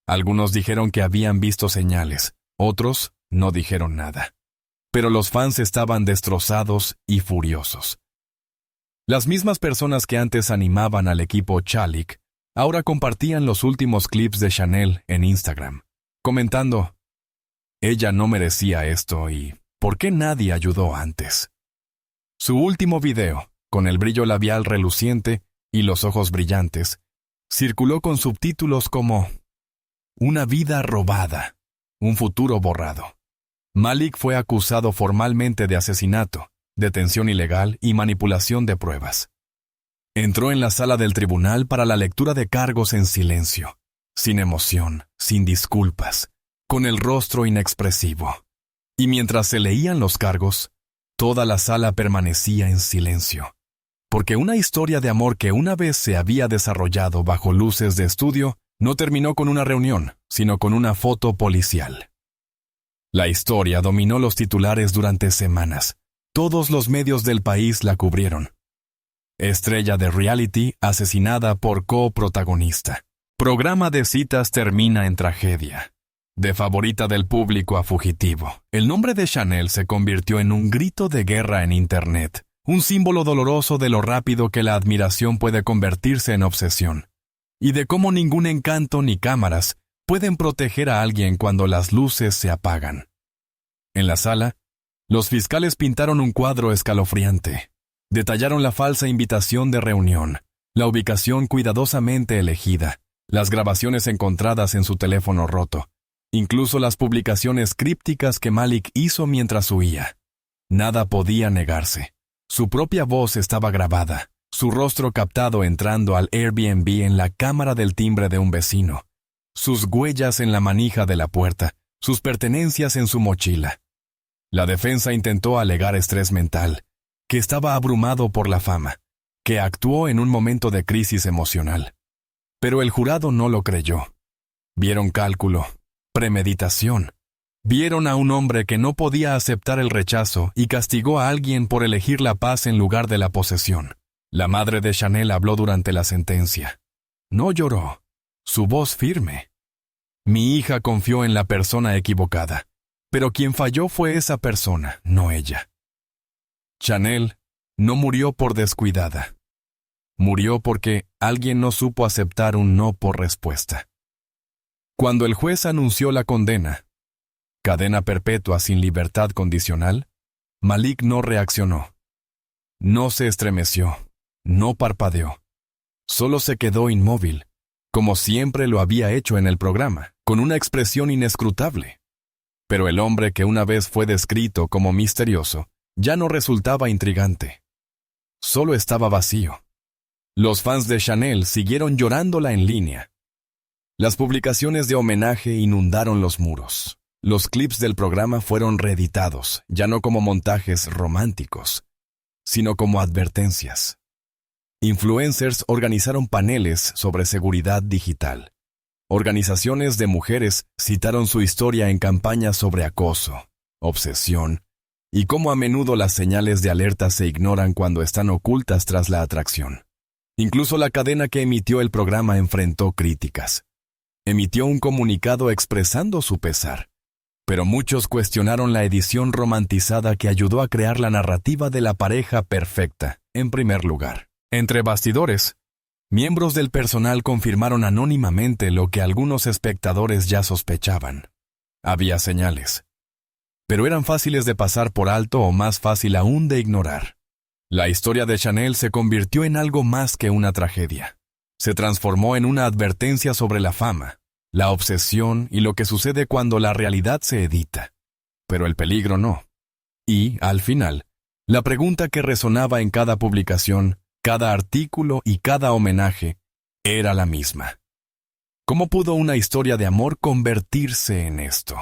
Algunos dijeron que habían visto señales, otros no dijeron nada. Pero los fans estaban destrozados y furiosos. Las mismas personas que antes animaban al equipo Chalik ahora compartían los últimos clips de Chanel en Instagram, comentando: ella no merecía esto y ¿por qué nadie ayudó antes? Su último video, con el brillo labial reluciente y los ojos brillantes, circuló con subtítulos como "Una vida robada, un futuro borrado". Malik fue acusado formalmente de asesinato, detención ilegal y manipulación de pruebas. Entró en la sala del tribunal para la lectura de cargos en silencio, sin emoción, sin disculpas, con el rostro inexpresivo. Y mientras se leían los cargos, toda la sala permanecía en silencio, porque una historia de amor que una vez se había desarrollado bajo luces de estudio no terminó con una reunión, sino con una foto policial. La historia dominó los titulares durante semanas. Todos los medios del país la cubrieron. Estrella de reality asesinada por coprotagonista. Programa de citas termina en tragedia. De favorita del público a fugitivo, el nombre de Chanel se convirtió en un grito de guerra en Internet, un símbolo doloroso de lo rápido que la admiración puede convertirse en obsesión, y de cómo ningún encanto ni cámaras pueden proteger a alguien cuando las luces se apagan. En la sala, los fiscales pintaron un cuadro escalofriante. Detallaron la falsa invitación de reunión, la ubicación cuidadosamente elegida, las grabaciones encontradas en su teléfono roto, incluso las publicaciones crípticas que Malik hizo mientras huía. Nada podía negarse. Su propia voz estaba grabada, su rostro captado entrando al Airbnb en la cámara del timbre de un vecino, sus huellas en la manija de la puerta, sus pertenencias en su mochila. La defensa intentó alegar estrés mental, que estaba abrumado por la fama, que actuó en un momento de crisis emocional. Pero el jurado no lo creyó. Vieron cálculo, premeditación. Vieron a un hombre que no podía aceptar el rechazo y castigó a alguien por elegir la paz en lugar de la posesión. La madre de Chanel habló durante la sentencia. No lloró, su voz firme. Mi hija confió en la persona equivocada, pero quien falló fue esa persona, no ella. Chanel no murió por descuidada. Murió porque alguien no supo aceptar un no por respuesta. Cuando el juez anunció la condena, cadena perpetua sin libertad condicional, Malik no reaccionó. No se estremeció, no parpadeó. Solo se quedó inmóvil, como siempre lo había hecho en el programa, con una expresión inescrutable. Pero el hombre que una vez fue descrito como misterioso, ya no resultaba intrigante. Solo estaba vacío. Los fans de Chanel siguieron llorándola en línea. Las publicaciones de homenaje inundaron los muros. Los clips del programa fueron reeditados, ya no como montajes románticos, sino como advertencias. Influencers organizaron paneles sobre seguridad digital. Organizaciones de mujeres citaron su historia en campañas sobre acoso, obsesión, y cómo a menudo las señales de alerta se ignoran cuando están ocultas tras la atracción. Incluso la cadena que emitió el programa enfrentó críticas. Emitió un comunicado expresando su pesar, pero muchos cuestionaron la edición romantizada que ayudó a crear la narrativa de la pareja perfecta, en primer lugar. Entre bastidores, miembros del personal confirmaron anónimamente lo que algunos espectadores ya sospechaban. Había señales, pero eran fáciles de pasar por alto o más fácil aún de ignorar. La historia de Chanel se convirtió en algo más que una tragedia. Se transformó en una advertencia sobre la fama, la obsesión y lo que sucede cuando la realidad se edita. Pero el peligro no. Y, al final, la pregunta que resonaba en cada publicación, cada artículo y cada homenaje, era la misma. ¿Cómo pudo una historia de amor convertirse en esto?